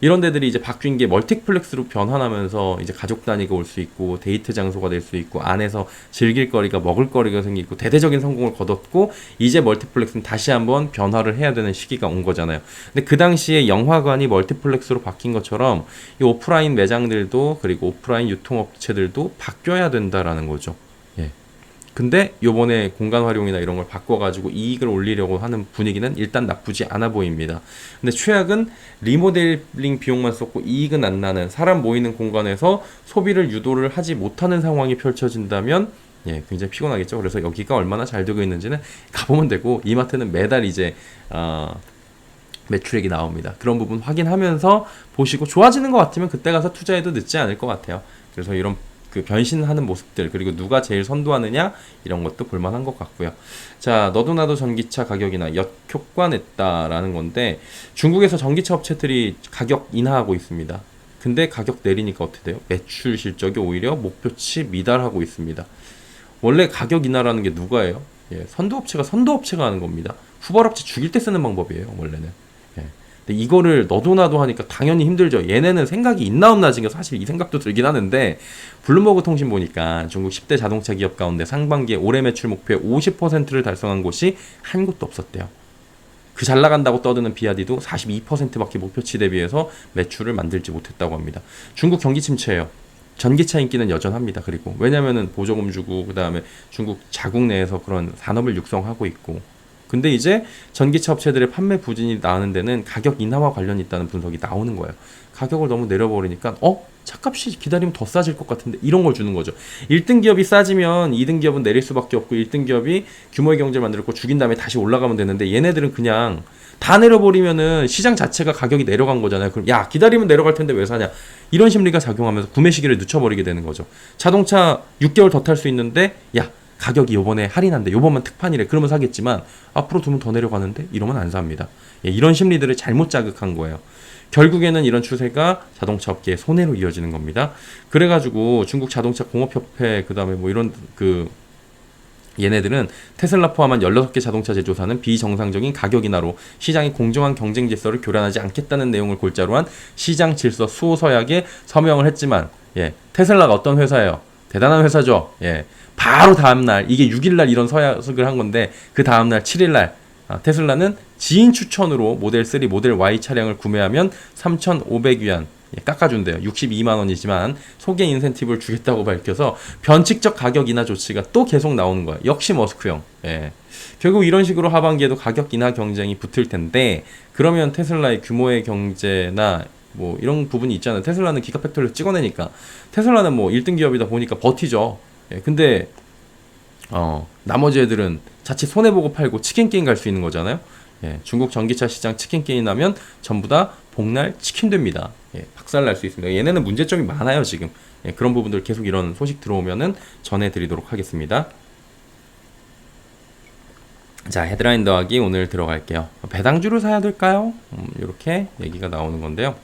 이런 데들이 이제 바뀐 게 멀티플렉스로 변환하면서 이제 가족 단위가 올 수 있고 데이트 장소가 될 수 있고 안에서 즐길 거리가 먹을 거리가 생기고 대대적인 성공을 거뒀고 이제 멀티플렉스는 다시 한번 변화를 해야 되는 시기가 온 거잖아요. 근데 그 당시에 영화관이 멀티플렉스로 바뀐 것처럼 이 오프라인 매장들도 그리고 오프라인 유통업체들도 바뀌어야 된다라는 거죠. 예. 근데 요번에 공간 활용이나 이런 걸 바꿔가지고 이익을 올리려고 하는 분위기는 일단 나쁘지 않아 보입니다. 근데 최악은 리모델링 비용만 썼고 이익은 안 나는 사람 모이는 공간에서 소비를 유도를 하지 못하는 상황이 펼쳐진다면 굉장히 피곤하겠죠. 그래서 여기가 얼마나 잘 되고 있는지는 가보면 되고 이마트는 매달 이제 매출액이 나옵니다. 그런 부분 확인하면서 보시고 좋아지는 것 같으면 그때 가서 투자해도 늦지 않을 것 같아요. 그래서 이런 그 변신하는 모습들 그리고 누가 제일 선도하느냐 이런 것도 볼만한 것 같고요. 자, 너도 나도 전기차 가격이나 역효과 냈다라는 건데 중국에서 전기차 업체들이 가격 인하하고 있습니다. 근데 가격 내리니까 어떻게 돼요? 매출 실적이 오히려 목표치 미달하고 있습니다. 원래 가격 인하라는 게 누가 해요? 선도업체가 하는 겁니다. 후발업체 죽일 때 쓰는 방법이에요. 원래는. 근데 이거를 너도 나도 하니까 당연히 힘들죠. 얘네는 생각이 있나 없나 지금 사실 이 생각도 들긴 하는데 블룸버그 통신 보니까 중국 10대 자동차 기업 가운데 상반기에 올해 매출 목표의 50%를 달성한 곳이 한 곳도 없었대요. 그 잘 나간다고 떠드는 비아디도 42%밖에 목표치 대비해서 매출을 만들지 못했다고 합니다. 중국 경기 침체예요. 전기차 인기는 여전합니다. 그리고 왜냐면은 보조금 주고 그다음에 중국 자국 내에서 그런 산업을 육성하고 있고 근데 이제 전기차 업체들의 판매 부진이 나는 데는 가격 인하와 관련이 있다는 분석이 나오는 거예요. 가격을 너무 내려버리니까 차값이 기다리면 더 싸질 것 같은데 이런 걸 주는 거죠. 1등 기업이 싸지면 2등 기업은 내릴 수밖에 없고 1등 기업이 규모의 경제를 만들고 죽인 다음에 다시 올라가면 되는데 얘네들은 그냥 다 내려버리면은 시장 자체가 가격이 내려간 거잖아요. 그럼 야 기다리면 내려갈 텐데 왜 사냐 이런 심리가 작용하면서 구매 시기를 늦춰버리게 되는 거죠. 자동차 6개월 더 탈 수 있는데 야 가격이 요번에 할인한데 요번만 특판이래 그러면 사겠지만 앞으로 두면 더 내려가는데 이러면 안 삽니다. 이런 심리들을 잘못 자극한 거예요. 결국에는 이런 추세가 자동차 업계의 손해로 이어지는 겁니다. 그래가지고 중국 자동차 공업협회 그다음에 뭐 이런 얘네들은 테슬라 포함한 16개 자동차 제조사는 비정상적인 가격 인하로 시장의 공정한 경쟁 질서를 교란하지 않겠다는 내용을 골자로 한 시장 질서 수호 서약에 서명을 했지만 테슬라가 어떤 회사예요? 대단한 회사죠. 바로 다음날 이게 6일날 이런 서약을 한 건데 그 다음날 7일날 테슬라는 지인 추천으로 모델 3, 모델 Y 차량을 구매하면 3,500위안 깎아준대요. 62만 원이지만 소개 인센티브를 주겠다고 밝혀서 변칙적 가격 인하 조치가 또 계속 나오는 거예요. 역시 머스크형. 결국 이런 식으로 하반기에도 가격 인하 경쟁이 붙을 텐데 그러면 테슬라의 규모의 경제나 뭐 이런 부분이 있잖아요. 테슬라는 기가팩토리를 찍어내니까. 테슬라는 뭐 1등 기업이다 보니까 버티죠. 예, 근데 나머지 애들은 자칫 손해보고 팔고 치킨 게임 갈 수 있는 거잖아요. 예, 중국 전기차 시장 치킨 게임 나면 전부 다 복날 치킨 됩니다. 예, 박살 날 수 있습니다. 얘네는 문제점이 많아요, 지금. 예, 그런 부분들 계속 이런 소식 들어오면은 전해드리도록 하겠습니다. 자, 헤드라인 더하기 오늘 들어갈게요. 배당주를 사야 될까요? 이렇게 얘기가 나오는 건데요.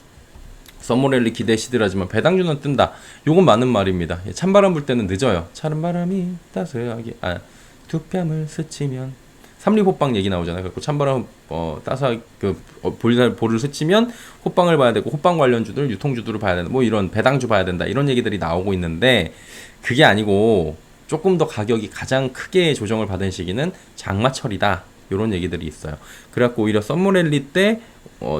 썸머랠리 기대 시들하지만 배당주는 뜬다. 요건 맞는 말입니다. 예, 찬바람 불 때는 늦어요. 차른 바람이 따스하게 두 뺨을 스치면 삼리호빵 얘기 나오잖아요. 그래서 찬바람 따스하게 볼을 스치면 호빵을 봐야 되고 호빵 관련주들 유통주들을 봐야 된다. 뭐 이런 배당주 봐야 된다. 이런 얘기들이 나오고 있는데 그게 아니고 조금 더 가격이 가장 크게 조정을 받은 시기는 장마철이다. 이런 얘기들이 있어요. 그래갖고 오히려 썸머랠리 때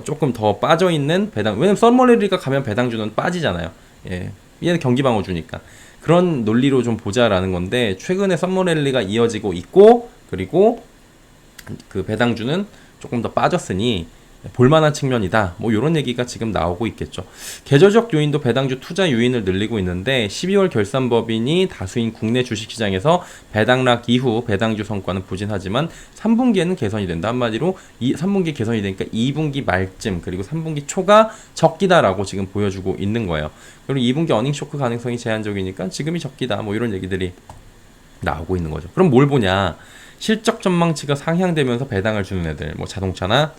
조금 더 빠져있는 배당, 왜냐면 썸머랠리가 가면 배당주는 빠지잖아요. 예, 얘는 경기방어주니까. 그런 논리로 좀 보자라는 건데 최근에 썸머랠리가 이어지고 있고 그리고 그 배당주는 조금 더 빠졌으니 볼만한 측면이다. 뭐 이런 얘기가 지금 나오고 있겠죠. 계절적 요인도 배당주 투자 요인을 늘리고 있는데 12월 결산법인이 다수인 국내 주식시장에서 배당락 이후 배당주 성과는 부진하지만 3분기에는 개선이 된다. 한마디로 3분기 개선이 되니까 2분기 말쯤 그리고 3분기 초가 적기다라고 지금 보여주고 있는 거예요. 그리고 2분기 어닝 쇼크 가능성이 제한적이니까 지금이 적기다. 뭐 이런 얘기들이 나오고 있는 거죠. 그럼 뭘 보냐? 실적 전망치가 상향되면서 배당을 주는 애들, 뭐 자동차나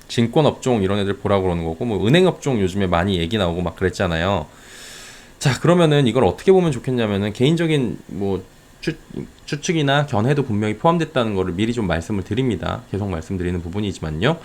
증권업종 이런 애들 보라고 그러는 거고, 뭐 은행업종 요즘에 많이 얘기 나오고 막 그랬잖아요. 자, 그러면은 이걸 어떻게 보면 좋겠냐면은 개인적인 뭐 추측이나 견해도 분명히 포함됐다는 거를 미리 좀 말씀을 드립니다. 계속 말씀드리는 부분이지만요.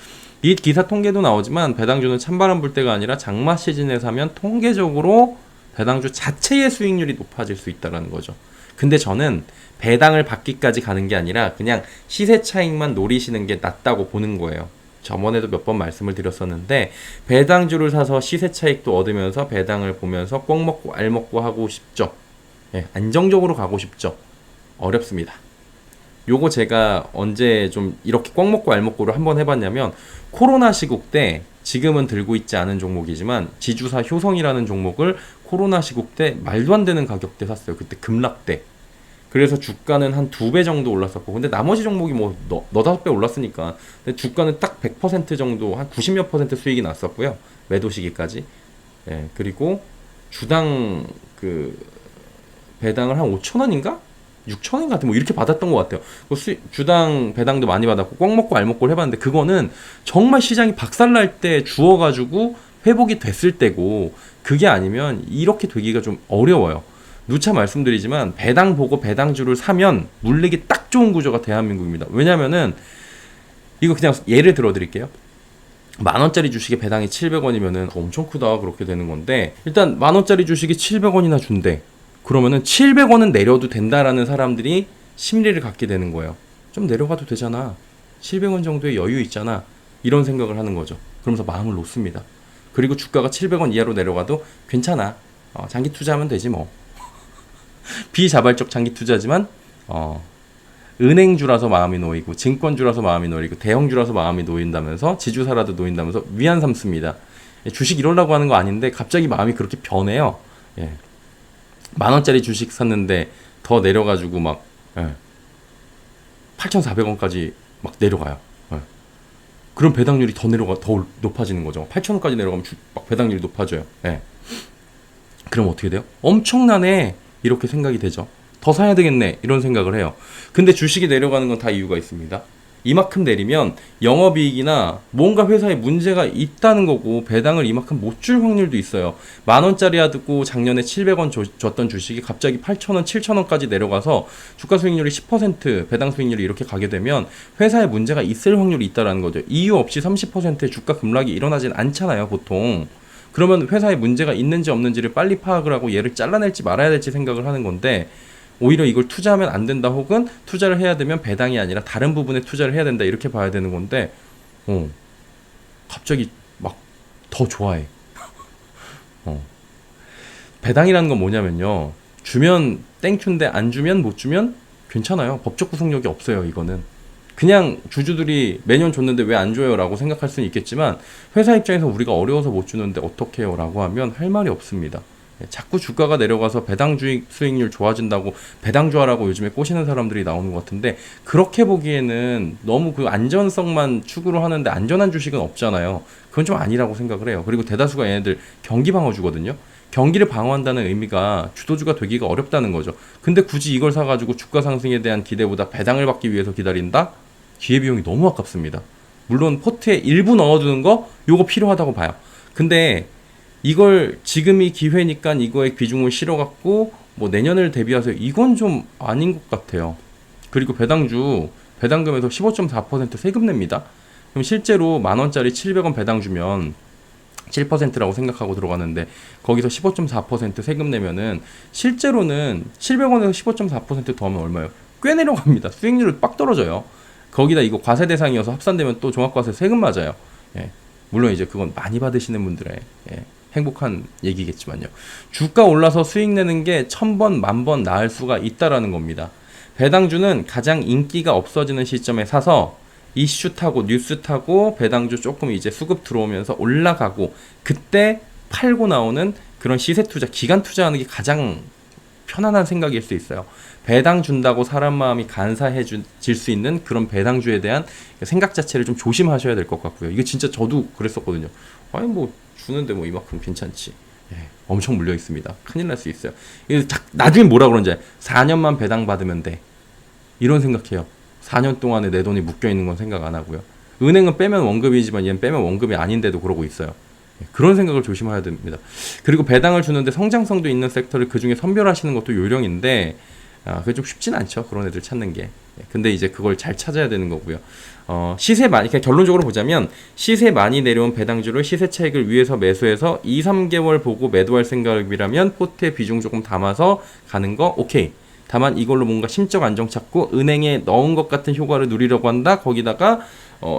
이 기사 통계도 나오지만 배당주는 찬바람 불 때가 아니라 장마 시즌에 사면 통계적으로 배당주 자체의 수익률이 높아질 수 있다는 거죠. 근데 저는 배당을 받기까지 가는 게 아니라 그냥 시세 차익만 노리시는 게 낫다고 보는 거예요. 저번에도 몇 번 말씀을 드렸었는데 배당주를 사서 시세 차익도 얻으면서 배당을 보면서 꼭 먹고 알 먹고 하고 싶죠. 예, 안정적으로 가고 싶죠. 어렵습니다. 요거 제가 언제 좀 이렇게 꼭 먹고 알 먹고를 한번 해봤냐면 코로나 시국 때 지금은 들고 있지 않은 종목이지만 지주사 효성이라는 종목을 코로나 시국 때 말도 안 되는 가격대 샀어요. 그때 급락 때. 그래서 주가는 한 2배 정도 올랐었고 근데 나머지 종목이 뭐 너다섯 배 올랐으니까 근데 주가는 딱 100% 정도 한 90몇 % 수익이 났었고요. 매도 시기까지. 예, 그리고 주당 그 배당을 한 5,000원인가? 6,000원 같은 뭐 이렇게 받았던 것 같아요. 주당 배당도 많이 받았고 꼭 먹고 알 먹고를 해봤는데 그거는 정말 시장이 박살날 때 주워가지고 회복이 됐을 때고 그게 아니면 이렇게 되기가 좀 어려워요. 누차 말씀드리지만 배당 보고 배당주를 사면 물리기 딱 좋은 구조가 대한민국입니다. 왜냐면은 이거 그냥 예를 들어 드릴게요. 만원짜리 주식에 배당이 700원이면은 엄청 크다 그렇게 되는 건데 일단 만원짜리 주식이 700원이나 준대. 그러면은 700원은 내려도 된다라는 사람들이 심리를 갖게 되는 거예요. 좀 내려가도 되잖아. 700원 정도의 여유 있잖아. 이런 생각을 하는 거죠. 그러면서 마음을 놓습니다. 그리고 주가가 700원 이하로 내려가도 괜찮아. 장기 투자하면 되지 뭐. 비자발적 장기 투자지만 은행주라서 마음이 놓이고 증권주라서 마음이 놓이고 대형주라서 마음이 놓인다면서 지주사라도 놓인다면서 위안 삼습니다. 주식 이러려고 하는 거 아닌데 갑자기 마음이 그렇게 변해요. 예. 만원짜리 주식 샀는데 더 내려가지고 막 8,400원까지 막 내려가요. 예. 그럼 배당률이 더 높아지는 거죠. 8,000원까지 내려가면 막 배당률이 높아져요. 예. 그럼 어떻게 돼요? 엄청나네. 이렇게 생각이 되죠. 더 사야 되겠네 이런 생각을 해요. 근데 주식이 내려가는 건 다 이유가 있습니다. 이만큼 내리면 영업이익이나 뭔가 회사에 문제가 있다는 거고 배당을 이만큼 못 줄 확률도 있어요. 만원짜리 하고 작년에 700원 줬던 주식이 갑자기 8,000원, 7,000원까지 내려가서 주가 수익률이 10% 배당 수익률이 이렇게 가게 되면 회사에 문제가 있을 확률이 있다는 거죠. 이유 없이 30%의 주가 급락이 일어나진 않잖아요 보통. 그러면 회사에 문제가 있는지 없는지를 빨리 파악을 하고 얘를 잘라낼지 말아야 될지 생각을 하는 건데 오히려 이걸 투자하면 안 된다 혹은 투자를 해야 되면 배당이 아니라 다른 부분에 투자를 해야 된다 이렇게 봐야 되는 건데 갑자기 막 더 좋아해. 배당이라는 건 뭐냐면요. 주면 땡큐인데 안 주면 못 주면 괜찮아요. 법적 구속력이 없어요 이거는. 그냥 주주들이 매년 줬는데 왜 안 줘요? 라고 생각할 수는 있겠지만 회사 입장에서 우리가 어려워서 못 주는데 어떡해요? 라고 하면 할 말이 없습니다. 자꾸 주가가 내려가서 배당 수익률 좋아진다고 배당주하라고 요즘에 꼬시는 사람들이 나오는 것 같은데, 그렇게 보기에는 너무 그 안전성만 추구를 하는데 안전한 주식은 없잖아요. 그건 좀 아니라고 생각을 해요. 그리고 대다수가 얘네들 경기 방어주거든요. 경기를 방어한다는 의미가 주도주가 되기가 어렵다는 거죠. 근데 굳이 이걸 사가지고 주가 상승에 대한 기대보다 배당을 받기 위해서 기다린다? 기회비용이 너무 아깝습니다. 물론 포트에 일부 넣어두는 거 요거 필요하다고 봐요. 근데 이걸 지금이 기회니까 이거에 비중을 실어갖고 뭐 내년을 대비해서 이건 좀 아닌 것 같아요. 그리고 배당주 배당금에서 15.4% 세금 냅니다. 그럼 실제로 만원짜리 700원 배당 주면 7%라고 생각하고 들어가는데 거기서 15.4% 세금 내면은 실제로는 700원에서 15.4% 더하면 얼마예요? 꽤 내려갑니다. 수익률이 빡 떨어져요. 거기다 이거 과세 대상이어서 합산되면 또 종합과세 세금 맞아요. 예. 물론 이제 그건 많이 받으시는 분들의 행복한 얘기겠지만요. 주가 올라서 수익 내는 게 1000번, 10,000번 나을 수가 있다라는 겁니다. 배당주는 가장 인기가 없어지는 시점에 사서 이슈 타고 뉴스 타고 배당주 조금 이제 수급 들어오면서 올라가고 그때 팔고 나오는 그런 시세 투자, 기간 투자하는 게 가장 편안한 생각일 수 있어요. 배당 준다고 사람 마음이 간사해질 수 있는 그런 배당주에 대한 생각 자체를 좀 조심하셔야 될 것 같고요. 이게 진짜 저도 그랬었거든요. 아니 뭐 주는데 뭐 이만큼 괜찮지. 엄청 물려 있습니다. 큰일 날 수 있어요. 나중에 뭐라 그런지 4년만 배당 받으면 돼. 이런 생각해요. 4년 동안에 내 돈이 묶여 있는 건 생각 안 하고요. 은행은 빼면 원금이지만 얘는 빼면 원금이 아닌데도 그러고 있어요. 그런 생각을 조심해야 됩니다. 그리고 배당을 주는데 성장성도 있는 섹터를 그 중에 선별하시는 것도 요령인데 그게 좀 쉽진 않죠. 그런 애들 찾는 게. 근데 이제 그걸 잘 찾아야 되는 거고요. 시세 많이, 그냥 결론적으로 보자면 시세 많이 내려온 배당주를 시세 차익을 위해서 매수해서 2, 3개월 보고 매도할 생각이라면 포트에 비중 조금 담아서 가는 거 오케이. 다만 이걸로 뭔가 심적 안정 찾고 은행에 넣은 것 같은 효과를 누리려고 한다. 거기다가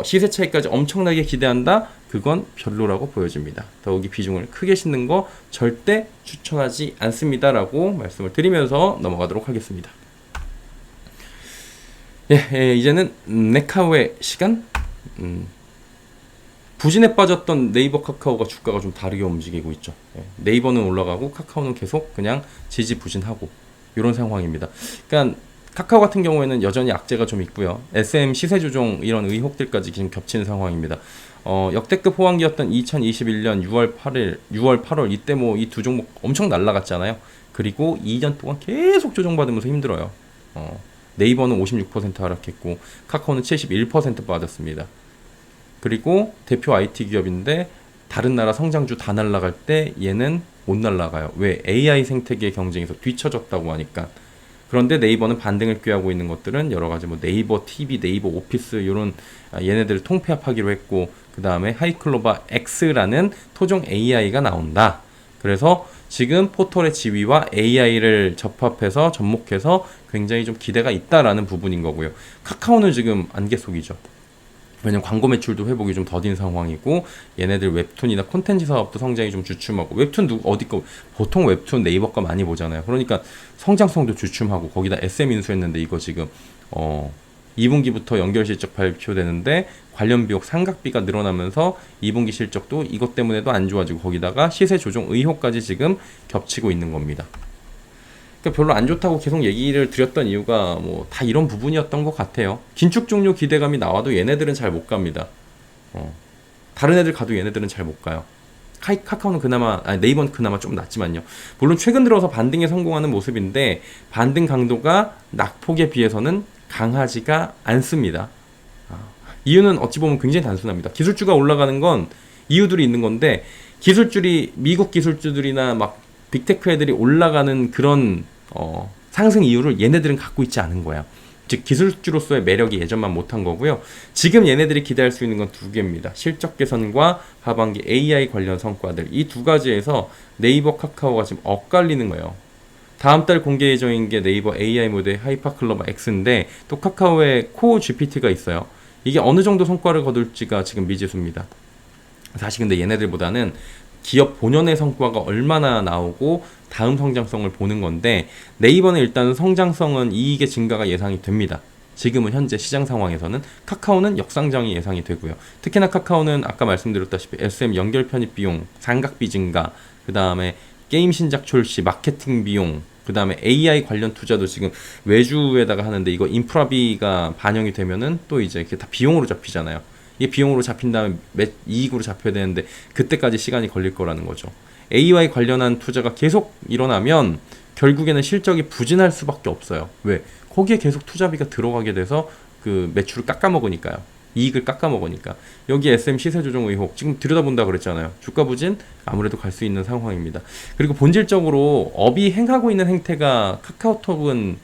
시세 차익까지 엄청나게 기대한다. 그건 별로라고 보여집니다. 더욱이 비중을 크게 싣는 거 절대 추천하지 않습니다라고 말씀을 드리면서 넘어가도록 하겠습니다. 이제는 네카우의 시간. 부진에 빠졌던 네이버 카카오가 주가가 좀 다르게 움직이고 있죠. 네이버는 올라가고 카카오는 계속 그냥 지지부진하고 이런 상황입니다. 그러니까 카카오 같은 경우에는 여전히 악재가 좀 있고요. SM 시세 조정 이런 의혹들까지 지금 겹치는 상황입니다. 역대급 호황기였던 2021년 6월 8일, 6월 8월 이때 뭐 이 두 종목 엄청 날라갔잖아요. 그리고 2년 동안 계속 조정받으면서 힘들어요. 네이버는 56% 하락했고 카카오는 71% 빠졌습니다. 그리고 대표 IT 기업인데 다른 나라 성장주 다 날라갈 때 얘는 못 날라가요. 왜? AI 생태계의 경쟁에서 뒤처졌다고 하니까. 그런데 네이버는 반등을 꾀하고 있는 것들은 여러 가지 뭐 네이버 TV, 네이버 오피스 이런 얘네들을 통폐합하기로 했고 그 다음에 하이클로바 X라는 토종 AI가 나온다. 그래서 지금 포털의 지위와 AI를 접합해서 접목해서 굉장히 좀 기대가 있다라는 부분인 거고요. 카카오는 지금 안개 속이죠. 왜냐면 광고 매출도 회복이 좀 더딘 상황이고 얘네들 웹툰이나 콘텐츠 사업도 성장이 좀 주춤하고 웹툰 어디 거 보통 웹툰 네이버 거 많이 보잖아요. 그러니까 성장성도 주춤하고 거기다 SM 인수했는데 이거 지금 2분기부터 연결 실적 발표되는데 관련 비용 상각비가 늘어나면서 2분기 실적도 이것 때문에도 안 좋아지고 거기다가 시세 조정 의혹까지 지금 겹치고 있는 겁니다. 그러니까 별로 안 좋다고 계속 얘기를 드렸던 이유가 뭐 다 이런 부분이었던 것 같아요. 긴축 종료 기대감이 나와도 얘네들은 잘 못 갑니다. 다른 애들 가도 얘네들은 잘 못 가요. 카카오는 그나마 네이버는 그나마 좀 낫지만요. 물론 최근 들어서 반등에 성공하는 모습인데 반등 강도가 낙폭에 비해서는 강하지가 않습니다. 이유는 어찌 보면 굉장히 단순합니다. 기술주가 올라가는 건 이유들이 있는 건데 기술주들이 미국 기술주들이나 막 빅테크 애들이 올라가는 그런 상승 이유를 얘네들은 갖고 있지 않은 거야. 즉 기술주로서의 매력이 예전만 못한 거고요. 지금 얘네들이 기대할 수 있는 건 두 개입니다. 실적 개선과 하반기 AI 관련 성과들. 이 두 가지에서 네이버 카카오가 지금 엇갈리는 거예요. 다음 달 공개 예정인 게 네이버 AI 모델 하이퍼클로바 X인데 또 카카오의 코어 GPT가 있어요. 이게 어느 정도 성과를 거둘지가 지금 미지수입니다. 사실 근데 얘네들보다는 기업 본연의 성과가 얼마나 나오고 다음 성장성을 보는 건데 네이버는 일단 성장성은 이익의 증가가 예상이 됩니다. 지금은 현재 시장 상황에서는 카카오는 역상장이 예상이 되고요. 특히나 카카오는 아까 말씀드렸다시피 SM 연결 편입 비용, 상각비 증가, 그 다음에 게임 신작 출시, 마케팅 비용, 그 다음에 AI 관련 투자도 지금 외주에다가 하는데 이거 인프라비가 반영이 되면은 또 이제 이게 다 비용으로 잡히잖아요. 이게 비용으로 잡힌 다음에 이익으로 잡혀야 되는데 그때까지 시간이 걸릴 거라는 거죠. AI 관련한 투자가 계속 일어나면 결국에는 실적이 부진할 수밖에 없어요. 왜? 거기에 계속 투자비가 들어가게 돼서 그 매출을 깎아먹으니까요. 이익을 깎아먹으니까. 여기 SM 시세 조정 의혹 지금 들여다본다 그랬잖아요. 주가 부진 아무래도 갈 수 있는 상황입니다. 그리고 본질적으로 업이 행하고 있는 행태가 카카오톡은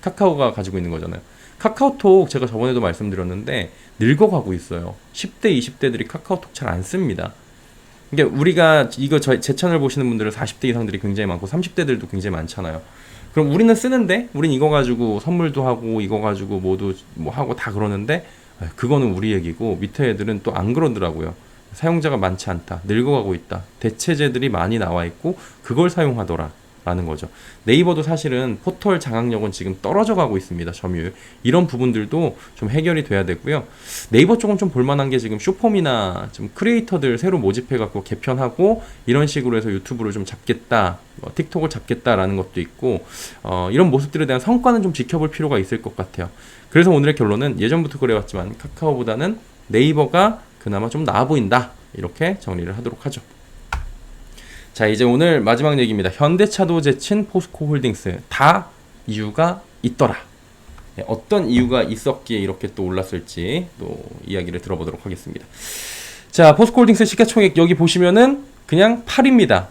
카카오가 가지고 있는 거잖아요. 카카오톡 제가 저번에도 말씀드렸는데 늙어가고 있어요. 10대, 20대들이 카카오톡 잘 안 씁니다. 그러니까 우리가 이거 제 채널 보시는 분들은 40대 이상들이 굉장히 많고 30대들도 굉장히 많잖아요. 그럼 우리는 쓰는데 우린 이거 가지고 선물도 하고 이거 가지고 모두 뭐 하고 다 그러는데 그거는 우리 얘기고 밑에 애들은 또 안 그러더라고요. 사용자가 많지 않다. 늙어가고 있다. 대체제들이 많이 나와 있고 그걸 사용하더라. 라는 거죠. 네이버도 사실은 포털 장악력은 지금 떨어져 가고 있습니다. 점유율. 이런 부분들도 좀 해결이 돼야 되고요. 네이버 쪽은 좀 볼만한 게 지금 쇼폼이나 좀 크리에이터들 새로 모집해갖고 개편하고 이런 식으로 해서 유튜브를 좀 잡겠다. 틱톡을 잡겠다라는 것도 있고 이런 모습들에 대한 성과는 좀 지켜볼 필요가 있을 것 같아요. 그래서 오늘의 결론은 예전부터 그래왔지만 카카오보다는 네이버가 그나마 좀 나아 보인다. 이렇게 정리를 하도록 하죠. 자, 이제 오늘 마지막 얘기입니다. 현대차도 제친 포스코홀딩스 다 이유가 있더라. 네, 어떤 이유가 있었기에 이렇게 또 올랐을지 또 이야기를 들어보도록 하겠습니다. 자, 포스코홀딩스 시가총액 여기 보시면은 그냥 8입니다.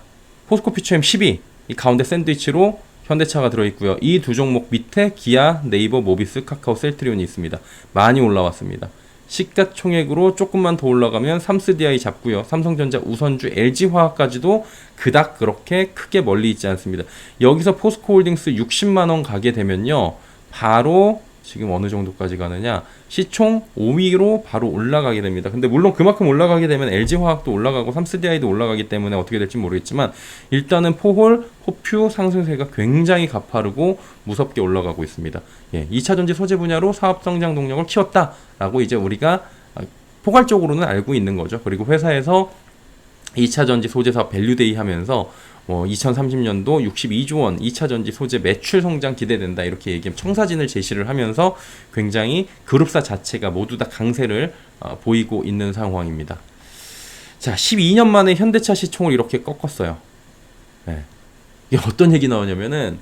포스코퓨처엠 12, 이 가운데 샌드위치로 현대차가 들어있고요. 이 두 종목 밑에 기아, 네이버, 모비스, 카카오, 셀트리온이 있습니다. 많이 올라왔습니다. 시가총액으로 조금만 더 올라가면 삼스디아이 잡고요. 삼성전자, 우선주, LG화학까지도 그닥 그렇게 크게 멀리 있지 않습니다. 여기서 포스코홀딩스 60만원 가게 되면요. 바로 지금 어느 정도까지 가느냐, 시총 5위로 바로 올라가게 됩니다. 근데 물론 그만큼 올라가게 되면 LG화학도 올라가고 삼스디아이도 올라가기 때문에 어떻게 될지 모르겠지만 일단은 포홀, 포퓨 상승세가 굉장히 가파르고 무섭게 올라가고 있습니다. 예, 2차전지 소재 분야로 사업 성장 동력을 키웠다라고 이제 우리가 포괄적으로는 알고 있는 거죠. 그리고 회사에서 2차전지 소재 사업 밸류데이 하면서 2030년도 62조 원 2차전지 소재 매출 성장 기대된다 이렇게 얘기하면 청사진을 제시를 하면서 굉장히 그룹사 자체가 모두 다 강세를 보이고 있는 상황입니다. 자, 12년 만에 현대차 시총을 이렇게 꺾었어요. 네. 이게 어떤 얘기 나오냐면은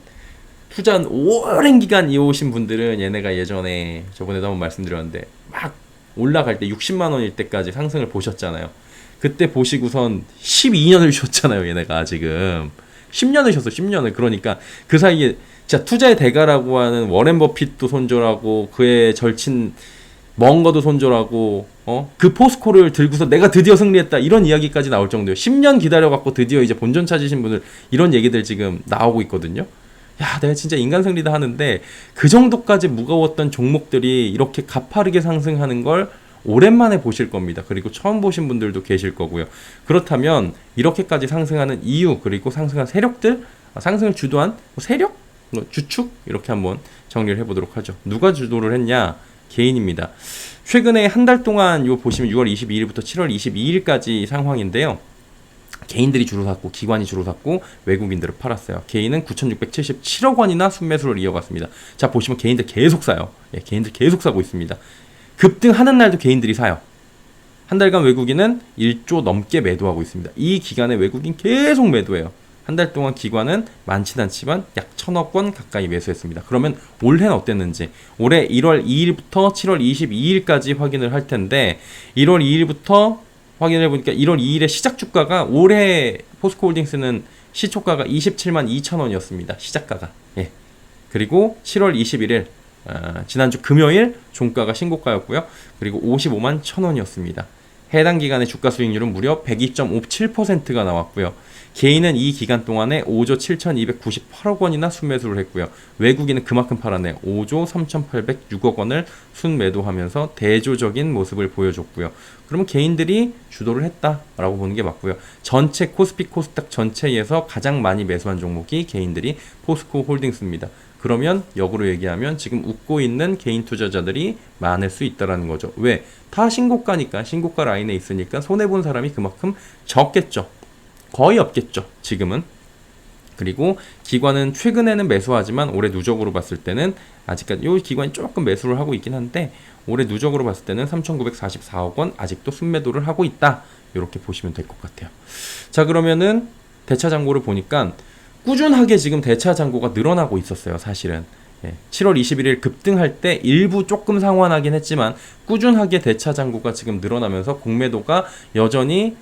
투자한 오랜 기간 이어오신 분들은 얘네가 예전에 저번에도 한번 말씀드렸는데 막 올라갈 때 60만 원일 때까지 상승을 보셨잖아요. 그때 보시고선 12년을 쉬었잖아요. 얘네가 지금 10년을 쉬었어. 10년을. 그러니까 그 사이에 진짜 투자의 대가라고 하는 워렌 버핏도 손절하고 그의 절친 멍거도 손절하고 그 포스코를 들고서 내가 드디어 승리했다 이런 이야기까지 나올 정도예요. 10년 기다려갖고 드디어 이제 본전 찾으신 분들 이런 얘기들 지금 나오고 있거든요. 야, 내가 진짜 인간 승리다 하는데 그 정도까지 무거웠던 종목들이 이렇게 가파르게 상승하는 걸 오랜만에 보실 겁니다. 그리고 처음 보신 분들도 계실 거고요. 그렇다면 이렇게까지 상승하는 이유 그리고 상승한 세력들, 상승을 주도한 세력, 주축 이렇게 한번 정리를 해보도록 하죠. 누가 주도를 했냐? 개인입니다. 최근에 한 달 동안 요 보시면 6월 22일부터 7월 22일까지 상황인데요. 개인들이 주로 샀고 기관이 주로 샀고 외국인들은 팔았어요. 개인은 9,677억 원이나 순매수를 이어갔습니다. 자, 보시면 개인들 계속 사요. 예, 개인들 계속 사고 있습니다. 급등하는 날도 개인들이 사요. 한 달간 외국인은 1조 넘게 매도하고 있습니다. 이 기간에 외국인 계속 매도해요. 한 달 동안 기관은 많진 않지만 약 1,000억 원 가까이 매수했습니다. 그러면 올해는 어땠는지 올해 1월 2일부터 7월 22일까지 확인을 할 텐데 1월 2일부터 확인해 보니까 1월 2일에 시작 주가가 올해 포스코홀딩스는 시초가가 27만 2천 원이었습니다. 시작가가. 예. 그리고 7월 21일 지난주 금요일 종가가 신고가였고요. 그리고 55만 1,000원이었습니다. 해당 기간의 주가 수익률은 무려 102.57%가 나왔고요. 개인은 이 기간 동안에 5조 7,298억 원이나 순매수를 했고요. 외국인은 그만큼 팔아내 5조 3,806억 원을 순매도하면서 대조적인 모습을 보여줬고요. 그러면 개인들이 주도를 했다라고 보는 게 맞고요. 전체 코스피 코스닥 전체에서 가장 많이 매수한 종목이 개인들이 포스코 홀딩스입니다. 그러면 역으로 얘기하면 지금 웃고 있는 개인 투자자들이 많을 수 있다라는 거죠. 왜? 다 신고가니까, 신고가 라인에 있으니까 손해본 사람이 그만큼 적겠죠. 거의 없겠죠, 지금은. 그리고 기관은 최근에는 매수하지만 올해 누적으로 봤을 때는 아직까지 이 기관이 조금 매수를 하고 있긴 한데 올해 누적으로 봤을 때는 3,944억 원 아직도 순매도를 하고 있다. 이렇게 보시면 될 것 같아요. 자, 그러면은 대차 잔고를 보니까 꾸준하게 지금 대차 잔고가 늘어나고 있었어요, 사실은. 7월 21일 급등할 때 일부 조금 상환하긴 했지만 꾸준하게 대차 잔고가 지금 늘어나면서 공매도가 여전히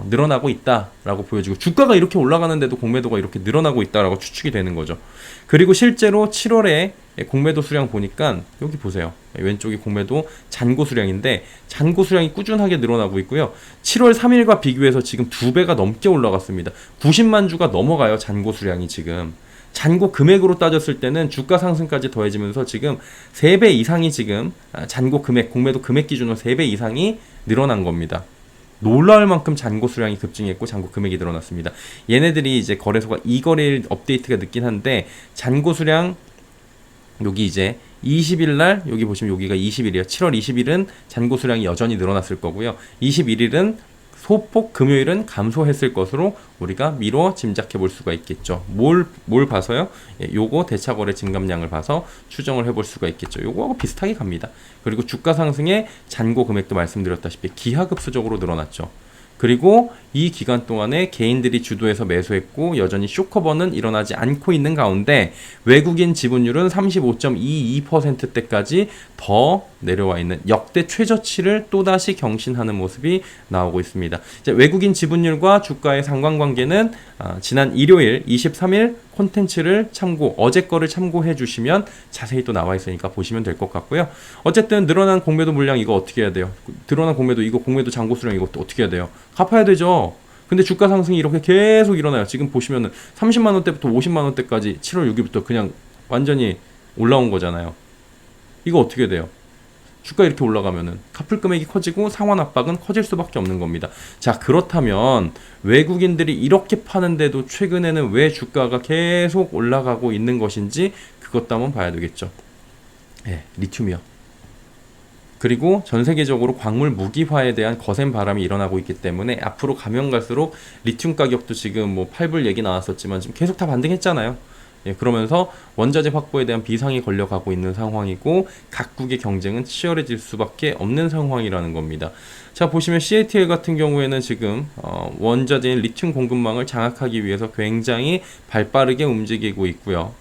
늘어나고 있다라고 보여지고 주가가 이렇게 올라가는데도 공매도가 이렇게 늘어나고 있다라고 추측이 되는 거죠. 그리고 실제로 7월에 공매도 수량 보니까 여기 보세요. 왼쪽이 공매도 잔고 수량인데 잔고 수량이 꾸준하게 늘어나고 있고요. 7월 3일과 비교해서 지금 2배가 넘게 올라갔습니다. 90만 주가 넘어가요. 잔고 수량이 지금. 잔고 금액으로 따졌을 때는 주가 상승까지 더해지면서 지금 3배 이상이 지금 잔고 금액, 공매도 금액 기준으로 3배 이상이 늘어난 겁니다. 놀라울 만큼 잔고 수량이 급증했고 잔고 금액이 늘어났습니다. 얘네들이 이제 거래소가 이거래일 업데이트가 늦긴 한데 잔고 수량 여기 이제 20일 날 여기 보시면 여기가 20일이에요. 7월 20일은 잔고 수량이 여전히 늘어났을 거고요. 21일은 소폭 금요일은 감소했을 것으로 우리가 미뤄 짐작해 볼 수가 있겠죠. 뭘 봐서요? 요거 대차거래 증감량을 봐서 추정을 해볼 수가 있겠죠. 요거하고 비슷하게 갑니다. 그리고 주가 상승의 잔고 금액도 말씀드렸다시피 기하급수적으로 늘어났죠. 그리고 이 기간 동안에 개인들이 주도해서 매수했고 여전히 쇼커버는 일어나지 않고 있는 가운데 외국인 지분율은 35.22%대까지 더 내려와 있는 역대 최저치를 또다시 경신하는 모습이 나오고 있습니다. 이제 외국인 지분율과 주가의 상관관계는 지난 일요일 23일 콘텐츠를 어제 거를 참고해 주시면 자세히 또 나와 있으니까 보시면 될 것 같고요. 어쨌든 늘어난 공매도 물량 이거 어떻게 해야 돼요? 늘어난 공매도 이거 공매도 잔고 수량 이거 어떻게 해야 돼요? 갚아야 되죠. 근데 주가 상승이 이렇게 계속 일어나요. 지금 보시면은 30만 원대부터 50만 원대까지 7월 6일부터 그냥 완전히 올라온 거잖아요. 이거 어떻게 돼요? 주가 이렇게 올라가면은 갚을 금액이 커지고 상환 압박은 커질 수밖에 없는 겁니다. 자, 그렇다면 외국인들이 이렇게 파는데도 최근에는 왜 주가가 계속 올라가고 있는 것인지 그것도 한번 봐야 되겠죠. 리튬이요. 그리고 전 세계적으로 광물 무기화에 대한 거센 바람이 일어나고 있기 때문에 앞으로 가면 갈수록 리튬 가격도 지금 뭐 8불 얘기 나왔었지만 지금 계속 다 반등했잖아요. 그러면서 원자재 확보에 대한 비상이 걸려가고 있는 상황이고 각국의 경쟁은 치열해질 수밖에 없는 상황이라는 겁니다. 자, 보시면 CATL 같은 경우에는 지금 원자재인 리튬 공급망을 장악하기 위해서 굉장히 발빠르게 움직이고 있고요.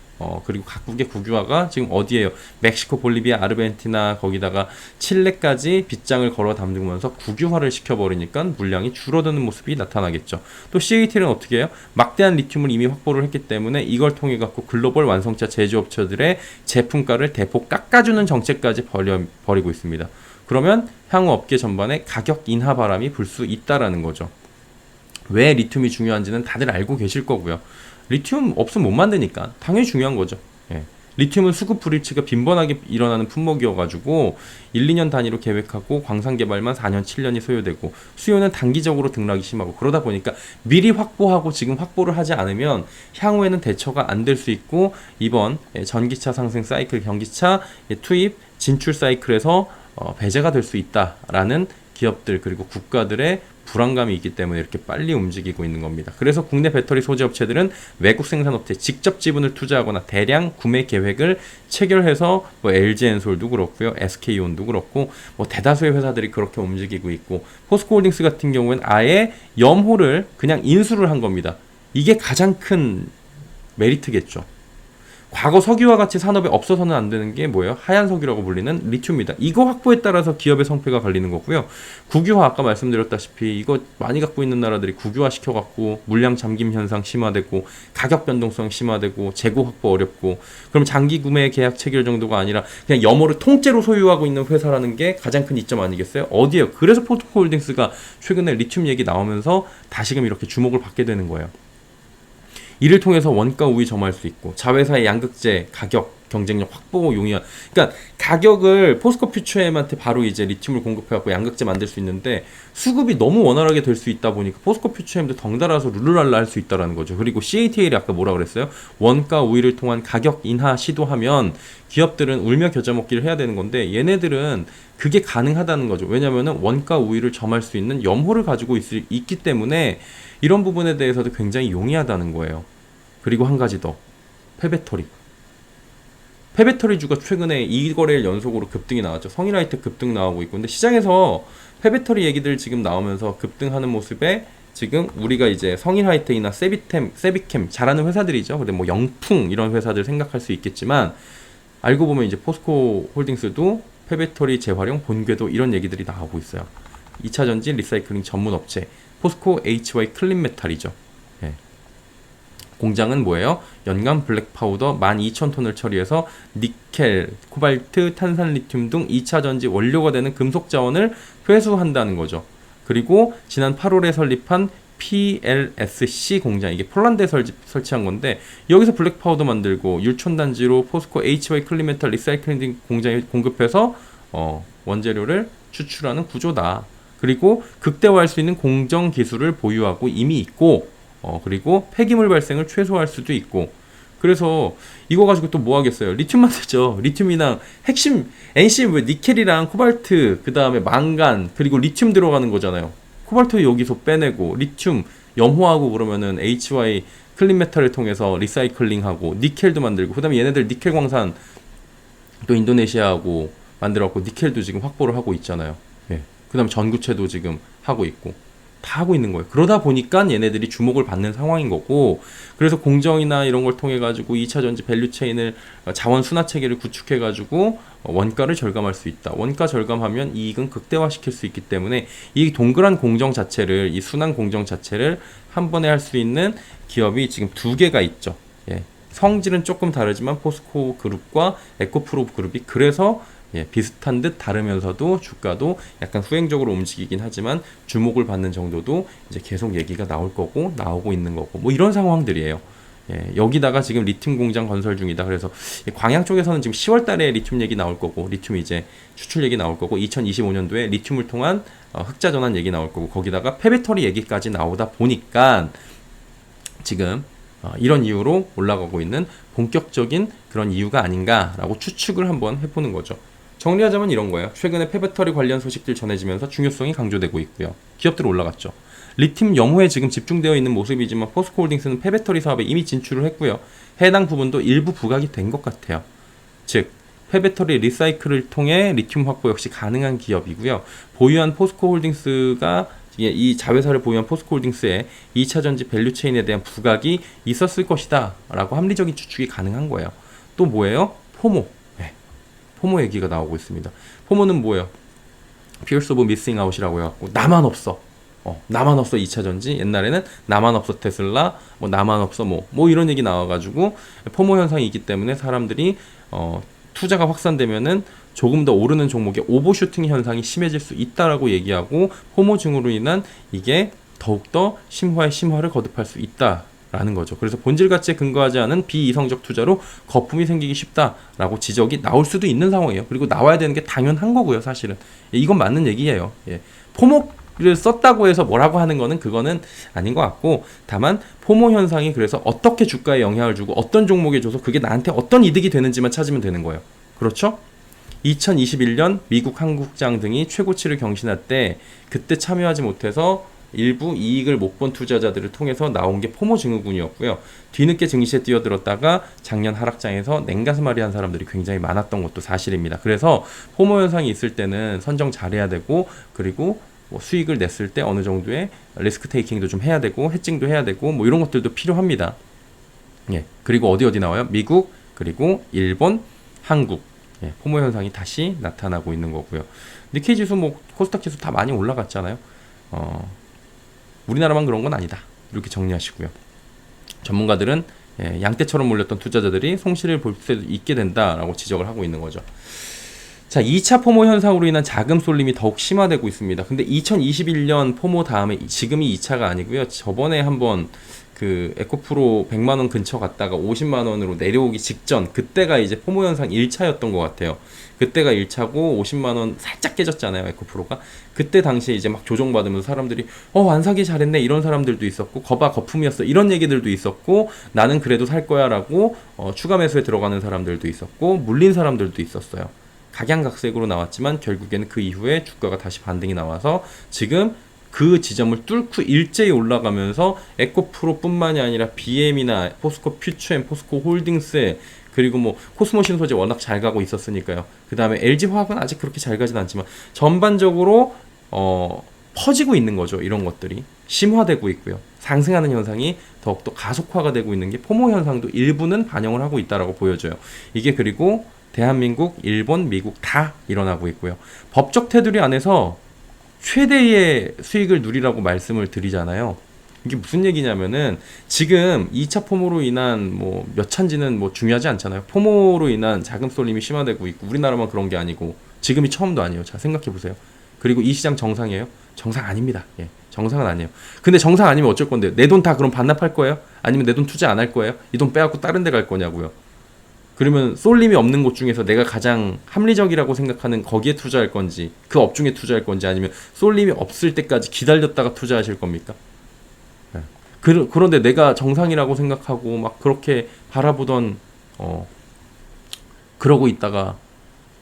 그리고 각국의 국유화가 지금 어디에요? 멕시코, 볼리비아, 아르헨티나 거기다가 칠레까지 빗장을 걸어 담으면서 국유화를 시켜버리니까 물량이 줄어드는 모습이 나타나겠죠. 또 CATL은 어떻게 해요? 막대한 리튬을 이미 확보를 했기 때문에 이걸 통해 갖고 글로벌 완성차 제조업체들의 제품가를 대폭 깎아주는 정책까지 벌이고 있습니다. 그러면 향후 업계 전반에 가격 인하 바람이 불 수 있다라는 거죠. 왜 리튬이 중요한지는 다들 알고 계실 거고요. 리튬 없으면 못 만드니까 당연히 중요한 거죠. 리튬은 수급 불일치가 빈번하게 일어나는 품목이어가지고 1, 2년 단위로 계획하고 광산 개발만 4년, 7년이 소요되고 수요는 단기적으로 등락이 심하고 그러다 보니까 미리 확보하고 지금 확보를 하지 않으면 향후에는 대처가 안 될 수 있고 이번 전기차 상승 사이클, 전기차 투입, 진출 사이클에서 배제가 될 수 있다라는 기업들 그리고 국가들의 불안감이 있기 때문에 이렇게 빨리 움직이고 있는 겁니다. 그래서 국내 배터리 소재 업체들은 외국 생산업체에 직접 지분을 투자하거나 대량 구매 계획을 체결해서 뭐 LG엔솔도 그렇고요, SK온도 그렇고 뭐 대다수의 회사들이 그렇게 움직이고 있고 포스코홀딩스 같은 경우에는 아예 염호를 그냥 인수를 한 겁니다. 이게 가장 큰 메리트겠죠. 과거 석유와 같이 산업에 없어서는 안 되는 게 뭐예요? 하얀 석유라고 불리는 리튬입니다. 이거 확보에 따라서 기업의 성패가 갈리는 거고요. 국유화 아까 말씀드렸다시피 이거 많이 갖고 있는 나라들이 국유화 시켜갖고 물량 잠김 현상 심화되고 가격 변동성 심화되고 재고 확보 어렵고 그럼 장기 구매 계약 체결 정도가 아니라 그냥 염호를 통째로 소유하고 있는 회사라는 게 가장 큰 이점 아니겠어요? 어디에요? 그래서 포스코홀딩스가 최근에 리튬 얘기 나오면서 다시금 이렇게 주목을 받게 되는 거예요. 이를 통해서 원가 우위 점할 수 있고 자회사의 양극재 가격 경쟁력 확보 용이한. 그러니까 가격을 포스코 퓨처엠한테 바로 이제 리튬을 공급해갖고 양극재 만들 수 있는데 수급이 너무 원활하게 될 수 있다 보니까 포스코 퓨처엠도 덩달아서 룰루랄라 할 수 있다라는 거죠. 그리고 CATL이 아까 뭐라 그랬어요? 원가 우위를 통한 가격 인하 시도하면 기업들은 울며 겨자 먹기를 해야 되는 건데 얘네들은 그게 가능하다는 거죠. 왜냐면은 원가 우위를 점할 수 있는 염호를 가지고 있기 때문에 이런 부분에 대해서도 굉장히 용이하다는 거예요. 그리고 한 가지 더. 폐배터리. 폐배터리주가 최근에 2거래일 연속으로 급등이 나왔죠. 성일하이텍 급등 나오고 있고. 근데 시장에서 폐배터리 얘기들 지금 나오면서 급등하는 모습에 지금 우리가 이제 성일하이텍이나 세비캠 잘하는 회사들이죠. 근데 뭐 영풍 이런 회사들 생각할 수 있겠지만 알고 보면 이제 포스코 홀딩스도 폐배터리 재활용 본궤도 이런 얘기들이 나오고 있어요. 2차 전지 리사이클링 전문 업체 포스코 HY 클린메탈이죠. 예. 공장은 뭐예요? 연간 블랙 파우더 12,000톤을 처리해서 니켈, 코발트, 탄산 리튬 등 2차 전지 원료가 되는 금속 자원을 회수한다는 거죠. 그리고 지난 8월에 설립한 PLSC 공장, 이게 폴란드에 설치한 건데 여기서 블랙 파우더 만들고 율촌단지로 포스코 HY 클린메탈 리사이클링 공장에 공급해서 원재료를 추출하는 구조다. 그리고 극대화할 수 있는 공정 기술을 보유하고 이미 있고 그리고 폐기물 발생을 최소화할 수도 있고. 그래서 이거 가지고 또 뭐 하겠어요? 리튬 만들죠. 리튬이랑 핵심 NCM 왜 니켈이랑 코발트, 그 다음에 망간, 그리고 리튬 들어가는 거잖아요. 코발트 여기서 빼내고 리튬 염호하고 그러면은 HY 클린메탈을 통해서 리사이클링하고 니켈도 만들고, 그 다음에 얘네들 니켈 광산 또 인도네시아하고 만들어갖고 니켈도 지금 확보를 하고 있잖아요. 예. 그 다음에 전구체도 지금 하고 있고 다 하고 있는 거예요. 그러다 보니까 얘네들이 주목을 받는 상황인 거고, 그래서 공정이나 이런 걸 통해 가지고 2차 전지 밸류체인을 자원 순화 체계를 구축해 가지고 원가를 절감할 수 있다. 원가 절감하면 이익은 극대화시킬 수 있기 때문에 이 동그란 공정 자체를, 이 순환 공정 자체를 한 번에 할 수 있는 기업이 지금 두 개가 있죠. 예. 성질은 조금 다르지만 포스코 그룹과 에코프로 그룹이 그래서 비슷한 듯 다르면서도 주가도 약간 후행적으로 움직이긴 하지만 주목을 받는 정도도 이제 계속 얘기가 나올 거고 나오고 있는 거고 뭐 이런 상황들이에요. 여기다가 지금 리튬 공장 건설 중이다. 그래서 광양 쪽에서는 지금 10월 달에 리튬 얘기 나올 거고, 리튬 이제 추출 얘기 나올 거고, 2025년도에 리튬을 통한 흑자 전환 얘기 나올 거고, 거기다가 폐배터리 얘기까지 나오다 보니까 지금 이런 이유로 올라가고 있는 본격적인 그런 이유가 아닌가라고 추측을 한번 해보는 거죠. 정리하자면 이런 거예요. 최근에 폐배터리 관련 소식들 전해지면서 중요성이 강조되고 있고요. 기업들 올라갔죠. 리튬 염호에 지금 집중되어 있는 모습이지만 포스코홀딩스는 폐배터리 사업에 이미 진출을 했고요. 해당 부분도 일부 부각이 된 것 같아요. 즉 폐배터리 리사이클을 통해 리튬 확보 역시 가능한 기업이고요. 보유한 포스코홀딩스가 이 자회사를 보유한 포스코홀딩스의 2차 전지 밸류체인에 대한 부각이 있었을 것이다 라고 합리적인 추측이 가능한 거예요. 또 뭐예요? 포모. 포모 얘기가 나오고 있습니다. 포모는 뭐예요? Fears of Missing Out이라고 해갖고 나만 없어. 나만 없어 2차 전지. 옛날에는 나만 없어 테슬라, 뭐 나만 없어 뭐 이런 얘기 나와가지고 포모 현상이 있기 때문에 사람들이 투자가 확산되면은 조금 더 오르는 종목의 오버슈팅 현상이 심해질 수 있다라고 얘기하고, 포모증으로 인한 이게 더욱더 심화의 심화를 거듭할 수 있다라는 거죠. 그래서 본질 가치에 근거하지 않은 비이성적 투자로 거품이 생기기 쉽다라고 지적이 나올 수도 있는 상황이에요. 그리고 나와야 되는 게 당연한 거고요. 사실은 이건 맞는 얘기예요. 포모를 썼다고 해서 뭐라고 하는 거는 그거는 아닌 것 같고, 다만 포모 현상이 그래서 어떻게 주가에 영향을 주고 어떤 종목에 줘서 그게 나한테 어떤 이득이 되는지만 찾으면 되는 거예요. 그렇죠? 2021년 미국 한국장 등이 최고치를 경신할 때 그때 참여하지 못해서 일부 이익을 못 본 투자자들을 통해서 나온 게 포모 증후군이었고요. 뒤늦게 증시에 뛰어들었다가 작년 하락장에서 냉가슴앓이 한 사람들이 굉장히 많았던 것도 사실입니다. 그래서 포모 현상이 있을 때는 선정 잘해야 되고, 그리고 뭐 수익을 냈을 때 어느 정도의 리스크 테이킹도 좀 해야 되고, 해칭도 해야 되고, 뭐 이런 것들도 필요합니다. 그리고 어디 나와요? 미국, 그리고 일본, 한국. 포모 현상이 다시 나타나고 있는 거고요. 니케이 지수, 뭐 코스닥 지수 다 많이 올라갔잖아요. 우리나라만 그런 건 아니다. 이렇게 정리하시고요. 전문가들은 양떼처럼 몰렸던 투자자들이 송실을 볼 수 있게 된다라고 지적을 하고 있는 거죠. 자, 2차 포모 현상으로 인한 자금 쏠림이 더욱 심화되고 있습니다. 근데 2021년 포모 다음에 지금이 2차가 아니고요. 저번에 한번 그 에코프로 100만 원 근처 갔다가 50만 원으로 내려오기 직전 그때가 이제 포모 현상 1차였던 것 같아요. 그때가 1차고 50만 원 살짝 깨졌잖아요, 에코프로가. 그때 당시에 이제 막 조정받으면서 사람들이 안 사기 잘했네 이런 사람들도 있었고, 거봐 거품이었어 이런 얘기들도 있었고, 나는 그래도 살 거야라고 추가 매수에 들어가는 사람들도 있었고, 물린 사람들도 있었어요. 각양각색으로 나왔지만 결국에는 그 이후에 주가가 다시 반등이 나와서 지금 그 지점을 뚫고 일제히 올라가면서 에코프로뿐만이 아니라 BM이나 포스코 퓨처엠, 포스코 홀딩스, 그리고 뭐 코스모 신소재 워낙 잘 가고 있었으니까요. 그 다음에 LG화학은 아직 그렇게 잘 가진 않지만 전반적으로 퍼지고 있는 거죠. 이런 것들이 심화되고 있고요. 상승하는 현상이 더욱더 가속화가 되고 있는 게 포모 현상도 일부는 반영을 하고 있다라고 보여져요. 이게 그리고 대한민국, 일본, 미국 다 일어나고 있고요. 법적 테두리 안에서 최대의 수익을 누리라고 말씀을 드리잖아요. 이게 무슨 얘기냐면은 지금 2차 포모로 인한 뭐 몇 차인지는 뭐 중요하지 않잖아요. 포모로 인한 자금 쏠림이 심화되고 있고, 우리나라만 그런 게 아니고 지금이 처음도 아니에요. 자, 생각해 보세요. 그리고 이 시장 정상이에요? 정상 아닙니다. 예, 정상은 아니에요. 근데 정상 아니면 어쩔 건데요? 내 돈 다 그럼 반납할 거예요? 아니면 내 돈 투자 안 할 거예요? 이 돈 빼갖고 다른 데 갈 거냐고요? 그러면 쏠림이 없는 곳 중에서 내가 가장 합리적이라고 생각하는 거기에 투자할 건지, 그 업종에 투자할 건지, 아니면 쏠림이 없을 때까지 기다렸다가 투자하실 겁니까? 네. 그런데 내가 정상이라고 생각하고 막 그렇게 바라보던 그러고 있다가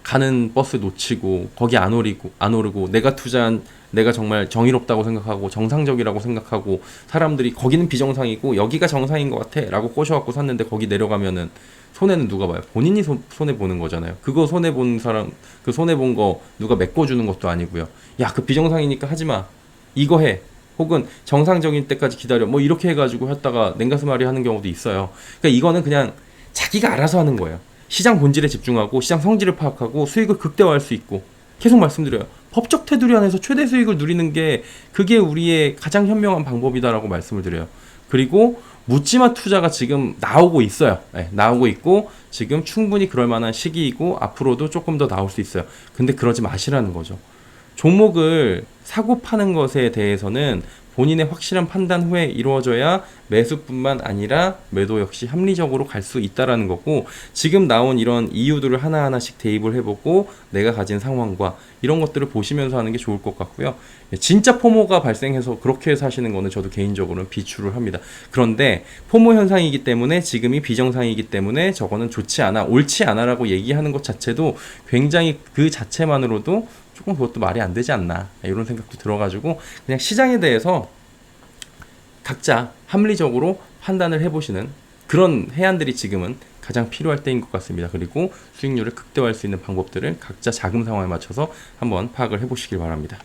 가는 버스 놓치고 거기 안 오르고 내가 정말 정의롭다고 생각하고 정상적이라고 생각하고 사람들이 거기는 비정상이고 여기가 정상인 것 같아 라고 꼬셔갖고 샀는데 거기 내려가면은 손해는 누가 봐요? 본인이 손해 보는 거잖아요. 그거 손해 본 사람, 그 손해 본 거 누가 메꿔주는 것도 아니고요. 야, 그 비정상이니까 하지 마. 이거 해. 혹은 정상적인 때까지 기다려. 뭐 이렇게 해가지고 했다가 냉가슴앓이 하는 경우도 있어요. 그러니까 이거는 그냥 자기가 알아서 하는 거예요. 시장 본질에 집중하고 시장 성질을 파악하고 수익을 극대화할 수 있고, 계속 말씀드려요. 법적 테두리 안에서 최대 수익을 누리는 게 그게 우리의 가장 현명한 방법이다라고 말씀을 드려요. 그리고 묻지마 투자가 지금 나오고 있어요. 네, 나오고 있고 지금 충분히 그럴 만한 시기이고 앞으로도 조금 더 나올 수 있어요. 근데 그러지 마시라는 거죠. 종목을 사고 파는 것에 대해서는 본인의 확실한 판단 후에 이루어져야 매수뿐만 아니라 매도 역시 합리적으로 갈 수 있다라는 거고, 지금 나온 이런 이유들을 하나하나씩 대입을 해보고 내가 가진 상황과 이런 것들을 보시면서 하는 게 좋을 것 같고요. 진짜 포모가 발생해서 그렇게 사시는 거는 저도 개인적으로는 비추를 합니다. 그런데 포모 현상이기 때문에 지금이 비정상이기 때문에 저거는 좋지 않아, 옳지 않아라고 얘기하는 것 자체도 굉장히 그 자체만으로도 조금 그것도 말이 안 되지 않나, 이런 생각도 들어가지고 그냥 시장에 대해서 각자 합리적으로 판단을 해보시는 그런 해안들이 지금은 가장 필요할 때인 것 같습니다. 그리고 수익률을 극대화할 수 있는 방법들을 각자 자금 상황에 맞춰서 한번 파악을 해보시길 바랍니다.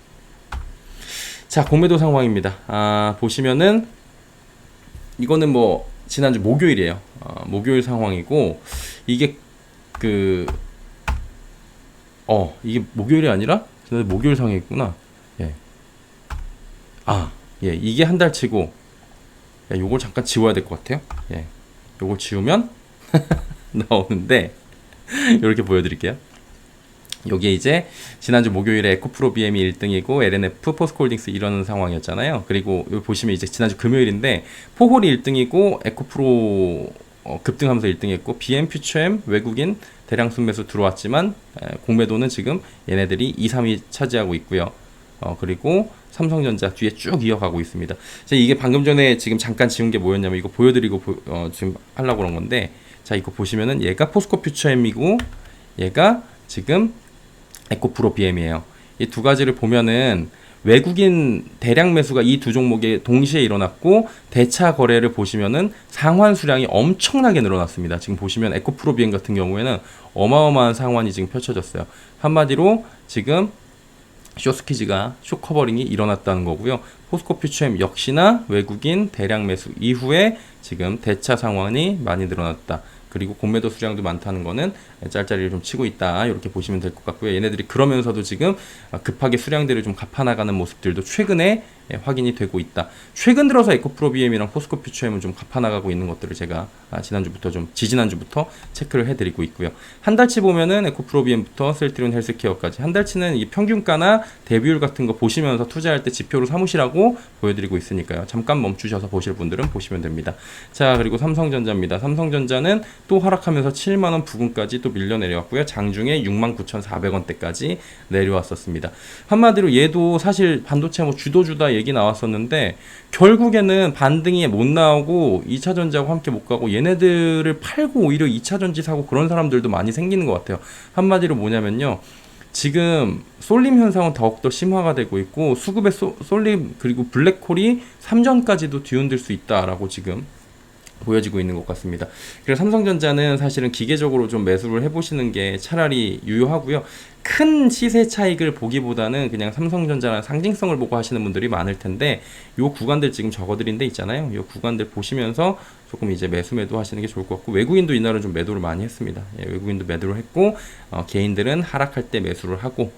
자, 공매도 상황입니다. 보시면은 이거는 뭐 지난주 목요일이에요. 목요일 상황이고, 이게 이게 목요일이 아니라 목요일 상황이구나. 예. 예, 이게 한 달 치고, 요걸 잠깐 지워야 될 것 같아요. 예. 요걸 지우면 나오는데 이렇게 보여드릴게요. 여기에 이제 지난주 목요일에 에코프로 BM이 1등이고 LNF, 포스코홀딩스 이런 상황이었잖아요. 그리고 여기 보시면 이제 지난주 금요일인데 포홀이 1등이고 에코프로 급등하면서 1등했고, BM, 퓨처엠, 외국인 대량 순매수 들어왔지만 공매도는 지금 얘네들이 2, 3위 차지하고 있고요. 그리고 삼성전자 뒤에 쭉 이어가고 있습니다. 이게 방금 전에 지금 잠깐 지운 게 뭐였냐면 이거 보여드리고 지금 하려고 그런 건데, 자, 이거 보시면은 얘가 포스코 퓨처엠이고 얘가 지금 에코프로 BM이에요. 이 두 가지를 보면은 외국인 대량 매수가 이 두 종목에 동시에 일어났고, 대차 거래를 보시면은 상환 수량이 엄청나게 늘어났습니다. 지금 보시면 에코프로 BM 같은 경우에는 어마어마한 상환이 지금 펼쳐졌어요. 한마디로 지금 숏스퀴즈가 숏커버링이 일어났다는 거고요. 포스코 퓨처엠 역시나 외국인 대량 매수 이후에 지금 대차 상환이 많이 늘어났다. 그리고 공매도 수량도 많다는 거는 짤짤이를 좀 치고 있다, 이렇게 보시면 될 것 같고요. 얘네들이 그러면서도 지금 급하게 수량들을 좀 갚아나가는 모습들도 최근에 확인이 되고 있다. 최근 들어서 에코프로 BM이랑 포스코 퓨처엠은 좀 갚아나가고 있는 것들을 제가 지지난주부터 체크를 해드리고 있고요. 한 달치 보면은 에코프로 BM부터 셀트리온 헬스케어까지 한 달치는 이 평균가나 대비율 같은 거 보시면서 투자할 때 지표로 삼으시라고 보여드리고 있으니까요. 잠깐 멈추셔서 보실 분들은 보시면 됩니다. 자, 그리고 삼성전자입니다. 삼성전자는 또 하락하면서 7만원 부근까지 또 밀려 내려왔고요. 장중에 69,400원대까지 내려왔었습니다. 한마디로 얘도 사실 반도체 뭐 주도주다 얘기 나왔었는데 결국에는 반등이 못 나오고 2차전지하고 함께 못 가고 얘네들을 팔고 오히려 2차전지 사고 그런 사람들도 많이 생기는 것 같아요. 한마디로 뭐냐면요. 지금 쏠림 현상은 더욱더 심화가 되고 있고 수급의 쏠림 그리고 블랙홀이 3전까지도 뒤흔들 수 있다라고 지금 보여지고 있는 것 같습니다. 그래서 삼성전자는 사실은 기계적으로 좀 매수를 해보시는 게 차라리 유효하고요. 큰 시세 차익을 보기보다는 그냥 삼성전자나 상징성을 보고 하시는 분들이 많을 텐데 요 구간들 지금 적어드린 데 있잖아요. 요 구간들 보시면서 조금 이제 매도 하시는 게 좋을 것 같고 외국인도 이날은 좀 매도를 많이 했습니다. 외국인도 매도를 했고 개인들은 하락할 때 매수를 하고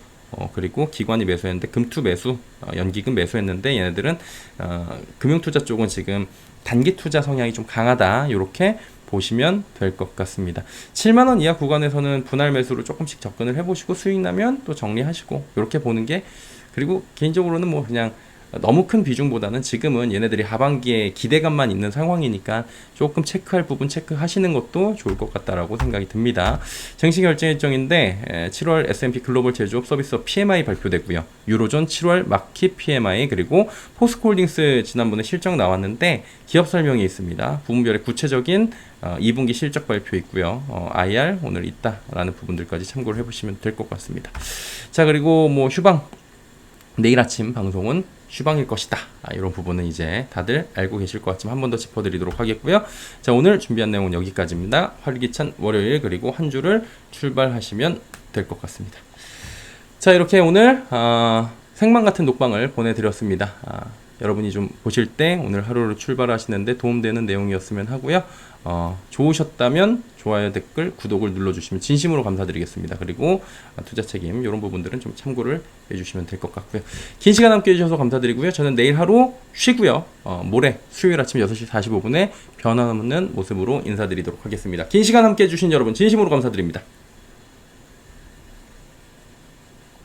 그리고 기관이 매수했는데 금투 매수, 연기금 매수했는데 얘네들은 금융투자 쪽은 지금 단기 투자 성향이 좀 강하다. 이렇게 보시면 될 것 같습니다. 7만원 이하 구간에서는 분할 매수로 조금씩 접근을 해보시고 수익 나면 또 정리하시고 이렇게 보는 게 그리고 개인적으로는 뭐 그냥 너무 큰 비중보다는 지금은 얘네들이 하반기에 기대감만 있는 상황이니까 조금 체크할 부분 체크하시는 것도 좋을 것 같다라고 생각이 듭니다. 정시 결정 일정인데 7월 S&P 글로벌 제조업 서비스업 PMI 발표되고요. 유로존 7월 마켓 PMI 그리고 포스코홀딩스 지난번에 실적 나왔는데 기업 설명이 있습니다. 부문별의 구체적인 2분기 실적 발표 있고요. IR 오늘 있다라는 부분들까지 참고를 해보시면 될 것 같습니다. 자, 그리고 뭐 휴방 내일 아침 방송은 휴방일 것이다. 이런 부분은 이제 다들 알고 계실 것 같지만 한 번 더 짚어드리도록 하겠고요. 자, 오늘 준비한 내용은 여기까지입니다. 활기찬 월요일 그리고 한 주를 출발하시면 될 것 같습니다. 자, 이렇게 오늘 생방 같은 녹방을 보내드렸습니다. 여러분이 좀 보실 때 오늘 하루를 출발하시는데 도움되는 내용이었으면 하고요. 좋으셨다면 좋아요, 댓글, 구독을 눌러주시면 진심으로 감사드리겠습니다. 그리고 투자 책임 이런 부분들은 좀 참고를 해주시면 될 것 같고요. 긴 시간 함께 해주셔서 감사드리고요. 저는 내일 하루 쉬고요. 모레 수요일 아침 6시 45분에 변함없는 모습으로 인사드리도록 하겠습니다. 긴 시간 함께 해주신 여러분 진심으로 감사드립니다.